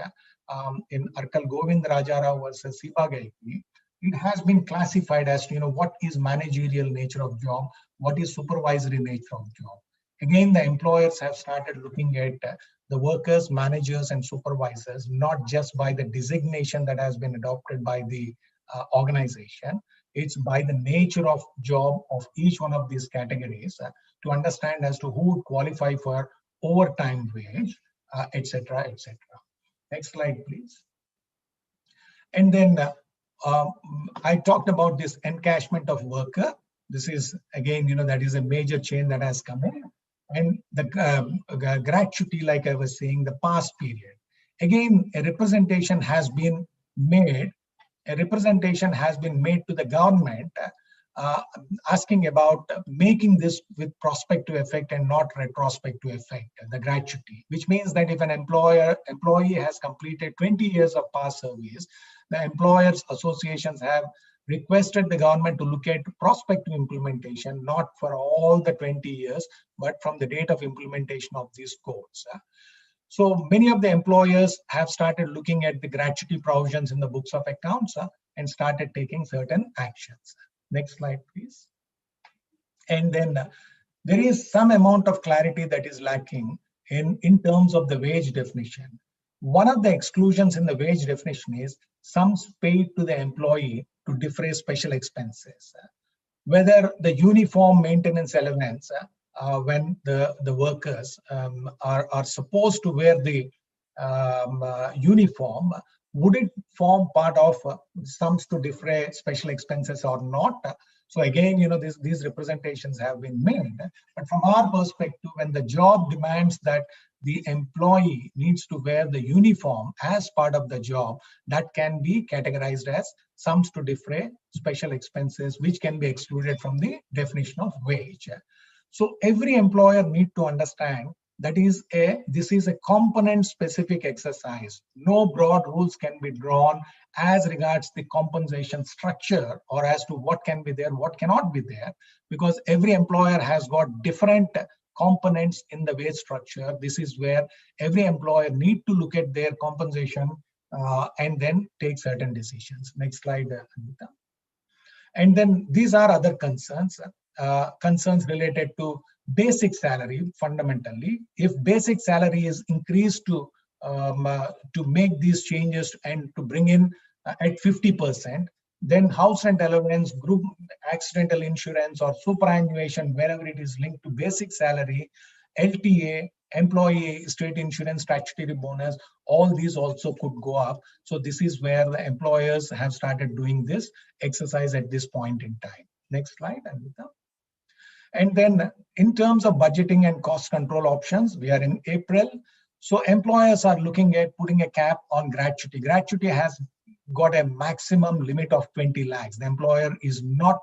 [SPEAKER 2] in Arkal Govind Rajarao versus Sibagaiti, it has been classified as what is managerial nature of job, what is supervisory nature of job. Again, the employers have started looking at the workers, managers, and supervisors, not just by the designation that has been adopted by the organization. It's by the nature of job of each one of these categories to understand as to who would qualify for overtime wage, etc., etc. Next slide, please. And then I talked about this encashment of worker. This is, again, that is a major change that has come in. And the gratuity, like I was saying, the past period. Again, a representation has been made to the government asking about making this with prospective effect and not retrospective effect, the gratuity, which means that if an employee has completed 20 years of past service, the employers associations have requested the government to look at prospective implementation, not for all the 20 years, but from the date of implementation of these codes. So many of the employers have started looking at the gratuity provisions in the books of accounts and started taking certain actions. Next slide, please. And then there is some amount of clarity that is lacking in terms of the wage definition. One of the exclusions in the wage definition is sums paid to the employee to defray special expenses. whether the uniform maintenance elements, when the workers are supposed to wear the uniform, would it form part of sums to defray special expenses or not? So again, these representations have been made. But from our perspective, when the job demands that the employee needs to wear the uniform as part of the job, that can be categorized as sums to defray special expenses, which can be excluded from the definition of wage. So every employer need to understand that this is a component specific exercise. No broad rules can be drawn as regards the compensation structure or as to what can be there, what cannot be there, because every employer has got different components in the wage structure. This is where every employer need to look at their compensation and then take certain decisions. Next slide, Anita. And then these are other concerns related to basic salary. Fundamentally, if basic salary is increased to make these changes and to bring in at 50%, then house rent allowance, group accidental insurance, or superannuation, wherever it is linked to basic salary, LTA, employee state insurance, statutory bonus, all these also could go up. So this is where the employers have started doing this exercise at this point in time. Next slide, Anita. And then in terms of budgeting and cost control options, we are in April. So employers are looking at putting a cap on gratuity. Gratuity has got a maximum limit of 20 lakhs. The employer is not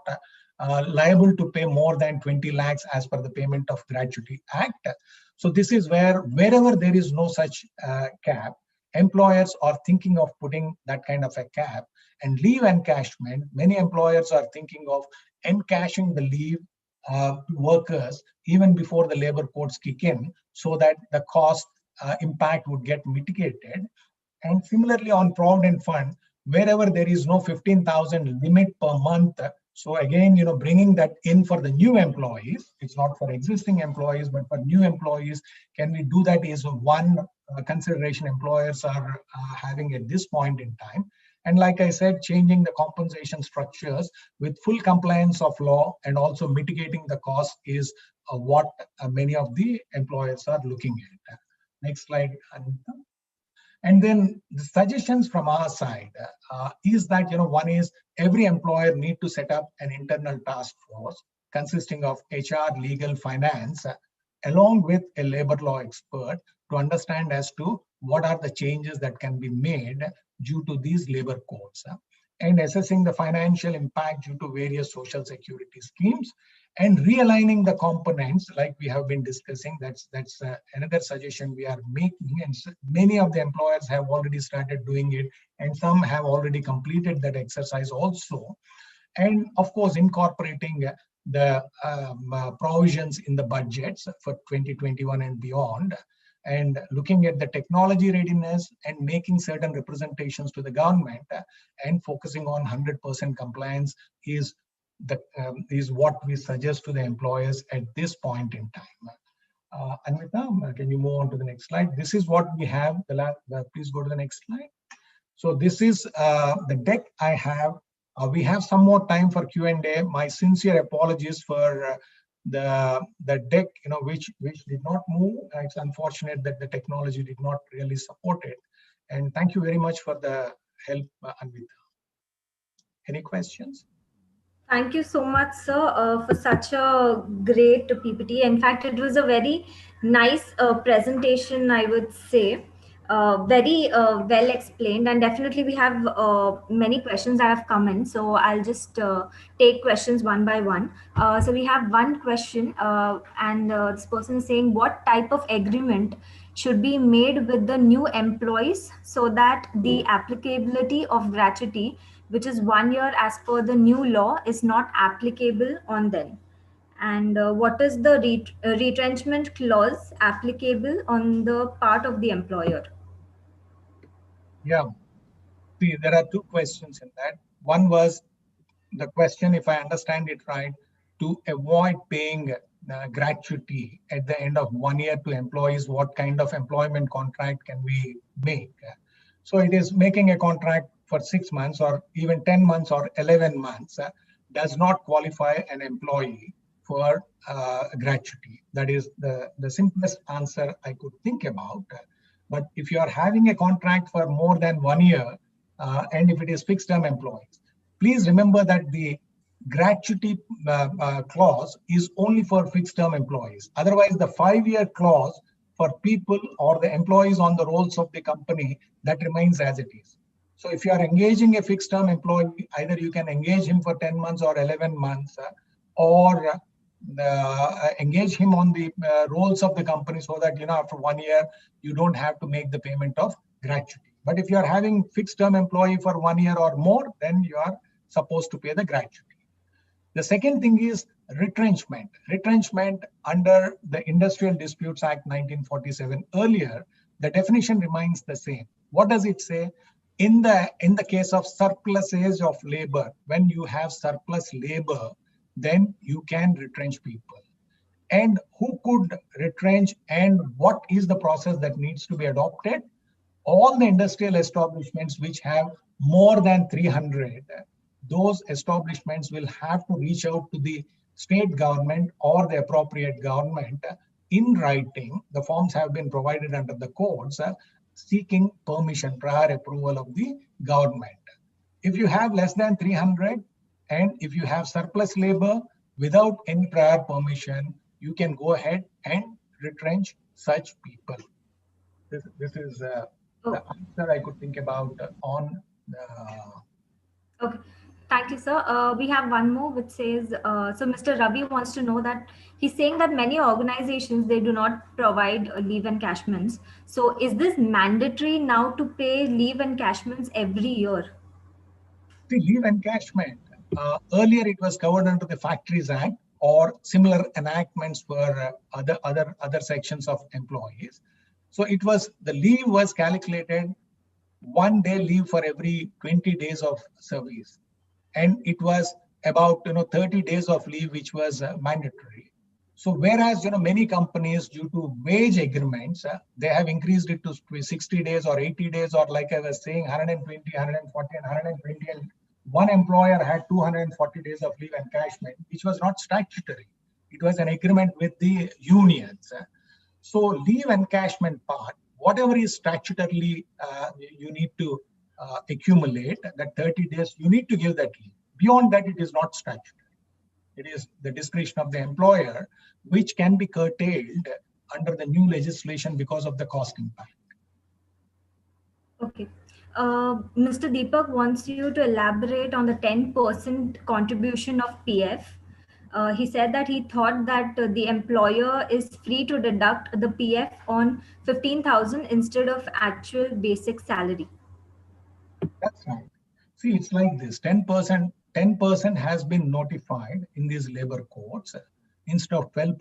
[SPEAKER 2] liable to pay more than 20 lakhs as per the Payment of Gratuity Act. So this is wherever there is no such cap, employers are thinking of putting that kind of a cap. And leave encashment, many employers are thinking of encashing the leave workers even before the labor codes kick in, so that the cost impact would get mitigated. And similarly on Provident Fund, wherever there is no 15,000 limit per month. So again, bringing that in for the new employees, it's not for existing employees, but for new employees, can we do that is one consideration employers are having at this point in time. And like I said, changing the compensation structures with full compliance of law and also mitigating the cost is what many of the employers are looking at. Next slide, Anita. And then the suggestions from our side is that, one is every employer need to set up an internal task force consisting of HR, legal, finance, along with a labor law expert to understand as to what are the changes that can be made due to these labor codes, and assessing the financial impact due to various social security schemes, and realigning the components like we have been discussing. That's another suggestion we are making, and many of the employers have already started doing it, and some have already completed that exercise also. And of course, incorporating the provisions in the budgets for 2021 and beyond, and looking at the technology readiness and making certain representations to the government and focusing on 100% compliance is what we suggest to the employers at this point in time. Anvita, can you move on to the next slide? This is what we have. Please go to the next slide. So this is the deck I have. We have some more time for Q&A. My sincere apologies for the deck, which did not move. It's unfortunate that the technology did not really support it. And thank you very much for the help, Anvita. Any questions?
[SPEAKER 1] Thank you so much, sir, for such a great PPT. In fact, it was a very nice presentation, I would say. Very well explained, and definitely we have many questions that have come in. So I'll just take questions one by one. So we have one question, and this person is saying, what type of agreement should be made with the new employees so that the applicability of gratuity, which is 1 year as per the new law, is not applicable on them? And what is the retrenchment clause applicable on the part of the employer?
[SPEAKER 2] Yeah, see, there are two questions in that. One was the question, if I understand it right, to avoid paying gratuity at the end of 1 year to employees, what kind of employment contract can we make? So it is making a contract for 6 months or even 10 months or 11 months. does not qualify an employee for gratuity. That is the simplest answer I could think about. But if you are having a contract for more than 1 year, and if it is fixed term employees, please remember that the gratuity clause is only for fixed term employees. Otherwise, the 5-year clause for people or the employees on the rolls of the company, that remains as it is. So if you are engaging a fixed term employee, either you can engage him for 10 months or 11 months, or engage him on the rolls of the company, so that after 1 year you don't have to make the payment of gratuity. But if you are having fixed term employee for 1 year or more, then you are supposed to pay the gratuity. The second thing is retrenchment. Retrenchment under the Industrial Disputes Act 1947. Earlier, the definition remains the same. What does it say? In the case of surplusage of labor, when you have surplus labor, then you can retrench people. And who could retrench, and what is the process that needs to be adopted? All the industrial establishments which have more than 300, those establishments will have to reach out to the state government or the appropriate government in writing. The forms have been provided under the codes, seeking permission, prior approval of the government. If you have less than 300, and if you have surplus labor without any prior permission, you can go ahead and retrench such people. This is the answer I could think about on the...
[SPEAKER 1] Okay. Thank you, sir. We have one more which says, so Mr. Ravi wants to know that he's saying that many organizations, they do not provide leave encashments. So is this mandatory now to pay leave encashments every year?
[SPEAKER 2] The leave encashment, earlier it was covered under the Factories Act or similar enactments for other sections of employees. So it was, the leave was calculated 1 day leave for every 20 days of service. And it was about 30 days of leave, which was mandatory. So whereas many companies, due to wage agreements, they have increased it to 60 days or 80 days, or like I was saying, 120, 140 and 120. And one employer had 240 days of leave encashment, which was not statutory. It was an agreement with the unions. So leave encashment part, whatever is statutorily you need to accumulate, that 30 days, you need to give that leave. Beyond that, it is not statutory. It is the discretion of the employer, which can be curtailed under the new legislation because of the cost impact.
[SPEAKER 1] Okay. Mr. Deepak wants you to elaborate on the 10% contribution of PF. He said that he thought that the employer is free to deduct the PF on 15,000 instead of actual basic salary.
[SPEAKER 2] That's right. See, it's like this: 10% has been notified in these labor codes instead of 12%.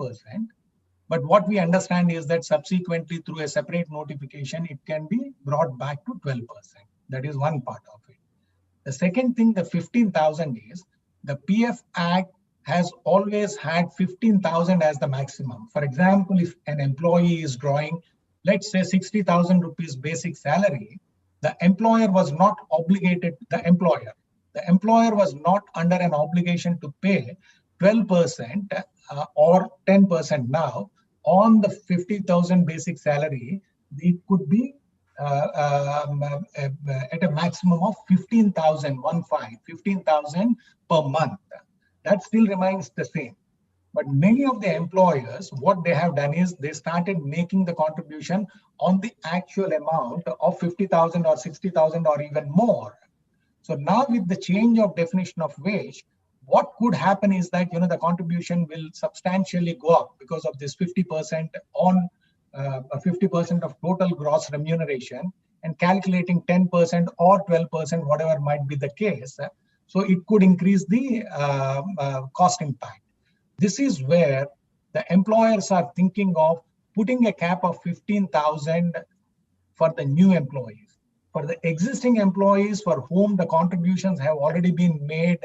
[SPEAKER 2] But what we understand is that subsequently, through a separate notification, it can be brought back to 12%. That is one part of it. The second thing, the 15,000 is, the PF Act has always had 15,000 as the maximum. For example, if an employee is drawing, let's say 60,000 rupees basic salary, the employer was not obligated, the employer was not under an obligation to pay 12% or 10% now on the 50,000 basic salary. It could be at a maximum of 15,000 per month. That still remains the same. But many of the employers, what they have done is they started making the contribution on the actual amount of 50,000 or 60,000 or even more. So now with the change of definition of wage, what could happen is that the contribution will substantially go up because of this 50% on 50% of total gross remuneration, and calculating 10% or 12%, whatever might be the case. So it could increase the cost impact. This is where the employers are thinking of putting a cap of 15,000 for the new employees. For the existing employees for whom the contributions have already been made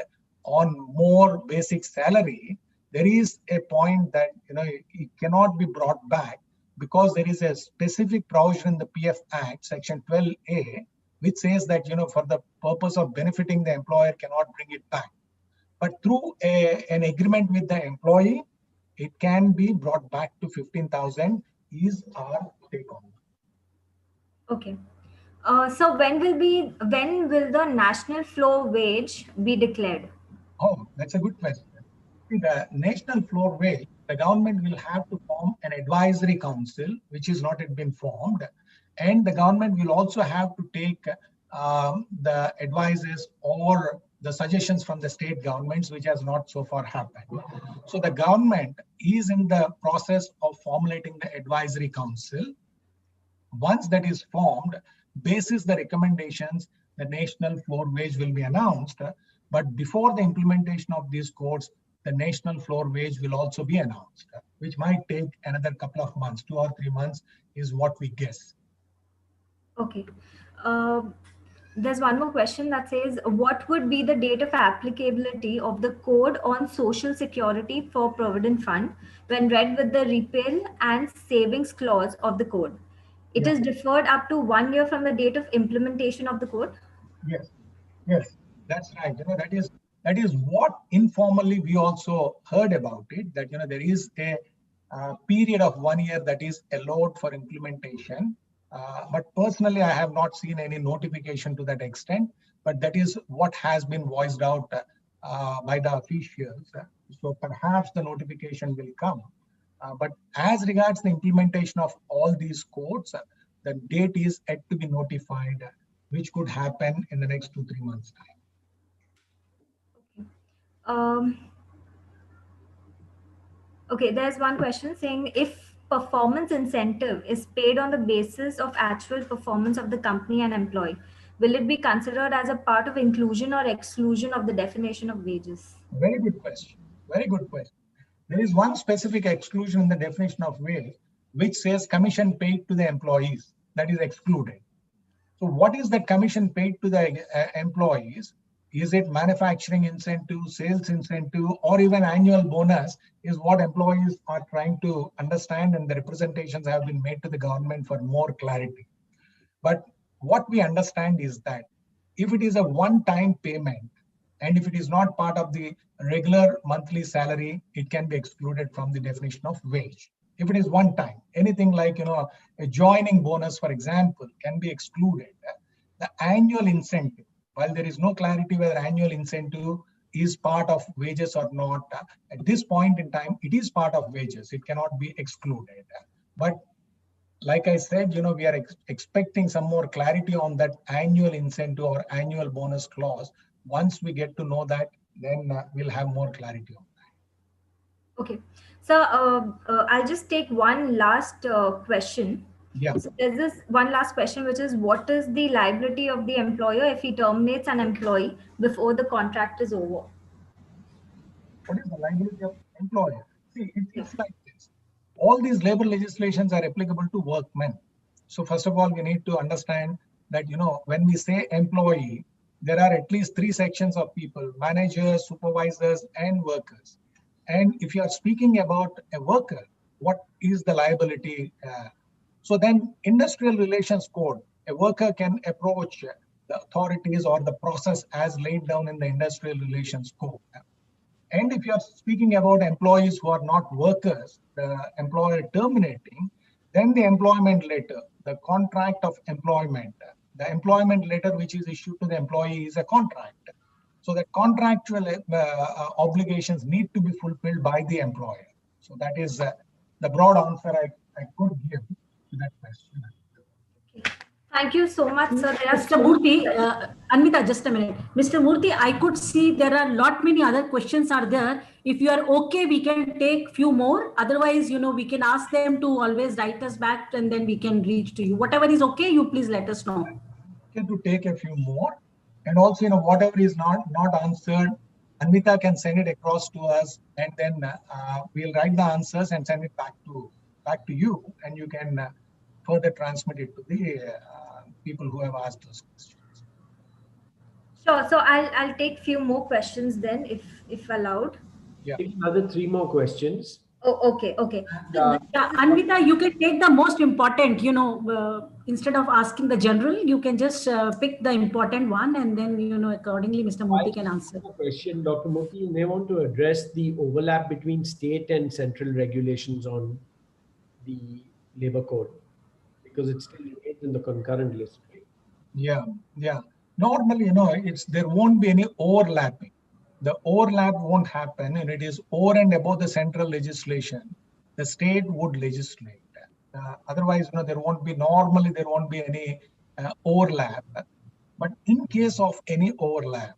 [SPEAKER 2] on more basic salary, there is a point that it cannot be brought back, because there is a specific provision in the PF Act, Section 12A, which says that for the purpose of benefiting the employer, cannot bring it back. But through an agreement with the employee, it can be brought back to 15,000 is our take on it.
[SPEAKER 1] Okay. So when will the national floor wage be declared?
[SPEAKER 2] Oh, that's a good question. The national floor wage, the government will have to form an advisory council, which has not yet been formed. And the government will also have to take the advices or the suggestions from the state governments, which has not so far happened. So the government is in the process of formulating the advisory council. Once that is formed, basis the recommendations, the national floor wage will be announced. But before the implementation of these codes, the national floor wage will also be announced, which might take another couple of months, 2 or 3 months is what we guess.
[SPEAKER 1] Okay. There's one more question that says, what would be the date of applicability of the code on social security for provident fund when read with the repeal and savings clause of the code? It is deferred up to 1 year from the date of implementation of the code?
[SPEAKER 2] Yes, yes, that's right. That is what informally we also heard about it, that there is a period of 1 year that is allowed for implementation. But personally, I have not seen any notification to that extent, but that is what has been voiced out by the officials. So perhaps the notification will come. But as regards the implementation of all these codes, the date is yet to be notified, which could happen in the next 2-3 months' time.
[SPEAKER 1] Okay, there's one question saying, if performance incentive is paid on the basis of actual performance of the company and employee, will it be considered as a part of inclusion or exclusion of the definition of wages?
[SPEAKER 2] Very good question. Very good question. There is one specific exclusion in the definition of wage, which says commission paid to the employees. That is excluded. So what is that commission paid to the employees? Is it manufacturing incentive, sales incentive, or even annual bonus is what employees are trying to understand, and the representations have been made to the government for more clarity. But what we understand is that if it is a one-time payment, and if it is not part of the regular monthly salary, it can be excluded from the definition of wage. If it is one time, anything like a joining bonus, for example, can be excluded. The annual incentive, while there is no clarity whether annual incentive is part of wages or not, at this point in time, it is part of wages. It cannot be excluded. But like I said, we are expecting some more clarity on that annual incentive or annual bonus clause. Once we get to know that, then we'll have more clarity on that.
[SPEAKER 1] Okay. So I'll just take one last question.
[SPEAKER 2] Yeah.
[SPEAKER 1] So there's this one last question, which is, what is the liability of the employer if he terminates an employee before the contract is over?
[SPEAKER 2] What is the liability of the employer? See, it's like this. All these labor legislations are applicable to workmen. So first of all, we need to understand that, when we say employee, there are at least 3 sections of people: managers, supervisors, and workers. And if you are speaking about a worker, what is the liability? So then Industrial Relations Code, a worker can approach the authorities or the process as laid down in the Industrial Relations Code. And if you are speaking about employees who are not workers, the employer terminating, then the employment letter, the contract of employment, the employment letter which is issued to the employee is a contract. So the contractual obligations need to be fulfilled by the employer. So that is the broad answer I could give to that question.
[SPEAKER 1] Okay. Thank you so much, sir.
[SPEAKER 4] Mr. Murthy, Anmita, just a minute. Mr. Murthy, I could see there are lot many other questions are there. If you are okay, we can take few more. Otherwise, we can ask them to always write us back, and then we can reach to you. Whatever is okay, you please let us know.
[SPEAKER 2] Okay, to take a few more. And also, whatever is not answered, Anmita can send it across to us, and then we'll write the answers and send it back to you, and you can further transmit it to the people who have asked those questions.
[SPEAKER 1] Sure. So I'll take few more questions then, if allowed.
[SPEAKER 2] Yeah.
[SPEAKER 3] Another 3 more questions.
[SPEAKER 1] Oh, okay.
[SPEAKER 4] Anvita, you can take the most important, instead of asking the general, you can just pick the important one, and then, accordingly, Mr. Murthy can answer.
[SPEAKER 3] Question, Dr. Murthy, you may want to address the overlap between state and central regulations on the labor code, because it's still engaged in the concurrent list, right?
[SPEAKER 2] Yeah. Normally, there won't be any overlapping. The overlap won't happen, and it is over and above the central legislation. The state would legislate. Otherwise, there won't be any overlap. But in case of any overlap,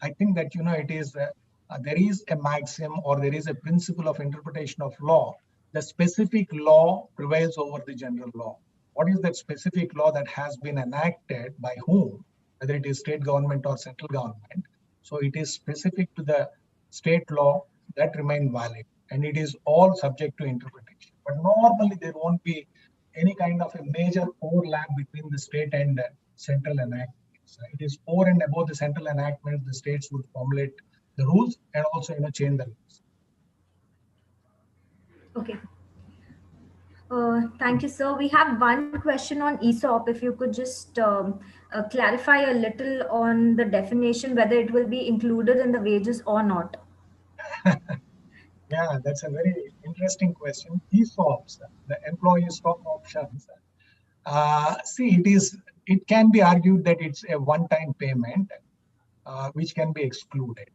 [SPEAKER 2] I think that it is there is a maxim, or there is a principle of interpretation of law. The specific law prevails over the general law. What is that specific law that has been enacted by whom, whether it is state government or central government? So it is specific to the state law that remain valid, and it is all subject to interpretation. But normally there won't be any kind of a major overlap between the state and central enactments. It is over and above the central enactments. The states would formulate the rules and also change the rules.
[SPEAKER 1] Okay. Thank you, sir. We have one question on ESOP. If you could just clarify a little on the definition, whether it will be included in the wages or not.
[SPEAKER 2] Yeah, that's a very interesting question. ESOPs, the employee stock options. It can be argued that it's a one-time payment, which can be excluded.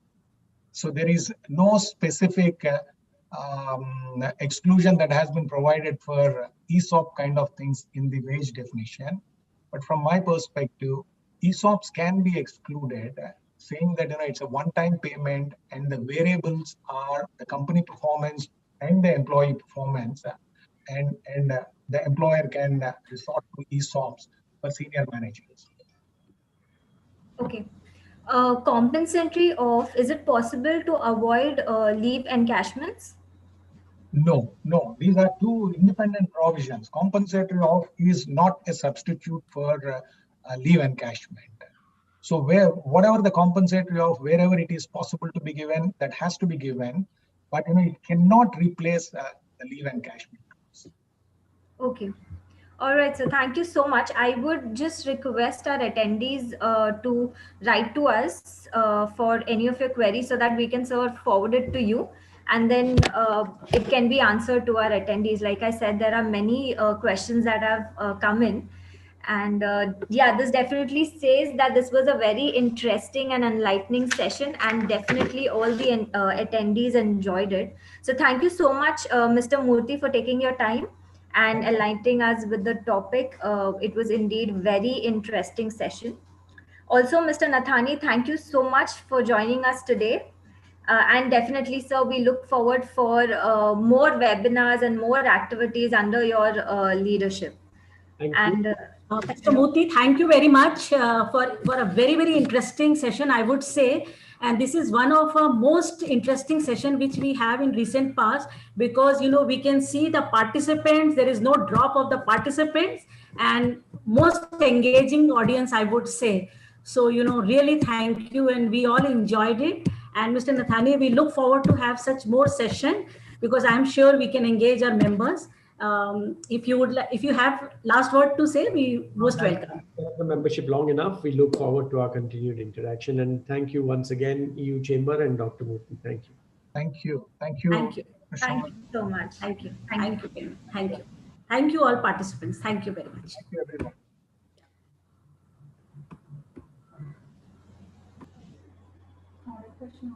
[SPEAKER 2] So there is no specific exclusion that has been provided for ESOP kind of things in the wage definition. But from my perspective, ESOPs can be excluded, saying that it's a one-time payment and the variables are the company performance and the employee performance, and the employer can resort to ESOPs for senior managers.
[SPEAKER 1] Okay. Compensatory off, is it possible to avoid leave encashments?
[SPEAKER 2] No. These are two independent provisions. Compensatory off is not a substitute for leave encashment. So whatever the compensatory off, wherever it is possible to be given, that has to be given. But it cannot replace the leave encashment.
[SPEAKER 1] Okay. All right, so thank you so much. I would just request our attendees to write to us for any of your queries so that we can sort of forward it to you, and then it can be answered to our attendees. Like I said, there are many questions that have come in. And yeah, this definitely says that this was a very interesting and enlightening session, and definitely all the attendees enjoyed it. So thank you so much, Mr. Murthy, for taking your time and enlightening us with the topic. It was indeed very interesting session. Also, Mr. Nathani, thank you so much for joining us today. And definitely, sir, we look forward for more webinars and more activities under your leadership.
[SPEAKER 3] Thank you.
[SPEAKER 1] And
[SPEAKER 4] Mr. Murthy, thank you very much for a very, very interesting session, I would say. And this is one of our most interesting session which we have in recent past, because, we can see the participants, there is no drop of the participants, and most engaging audience, I would say. So, really thank you, and we all enjoyed it. And Mr. Nathani, we look forward to have such more session, because I'm sure we can engage our members. If you have last word to say, we most welcome.
[SPEAKER 3] The membership long enough. We look forward to our continued interaction, and thank you once again, EU Chamber and Dr. Murthy. Thank you.
[SPEAKER 2] Thank you.
[SPEAKER 1] Thank you so much.
[SPEAKER 4] Thank you. Thank you all participants. Thank you very much.
[SPEAKER 2] Thank you, everyone.
[SPEAKER 1] Question.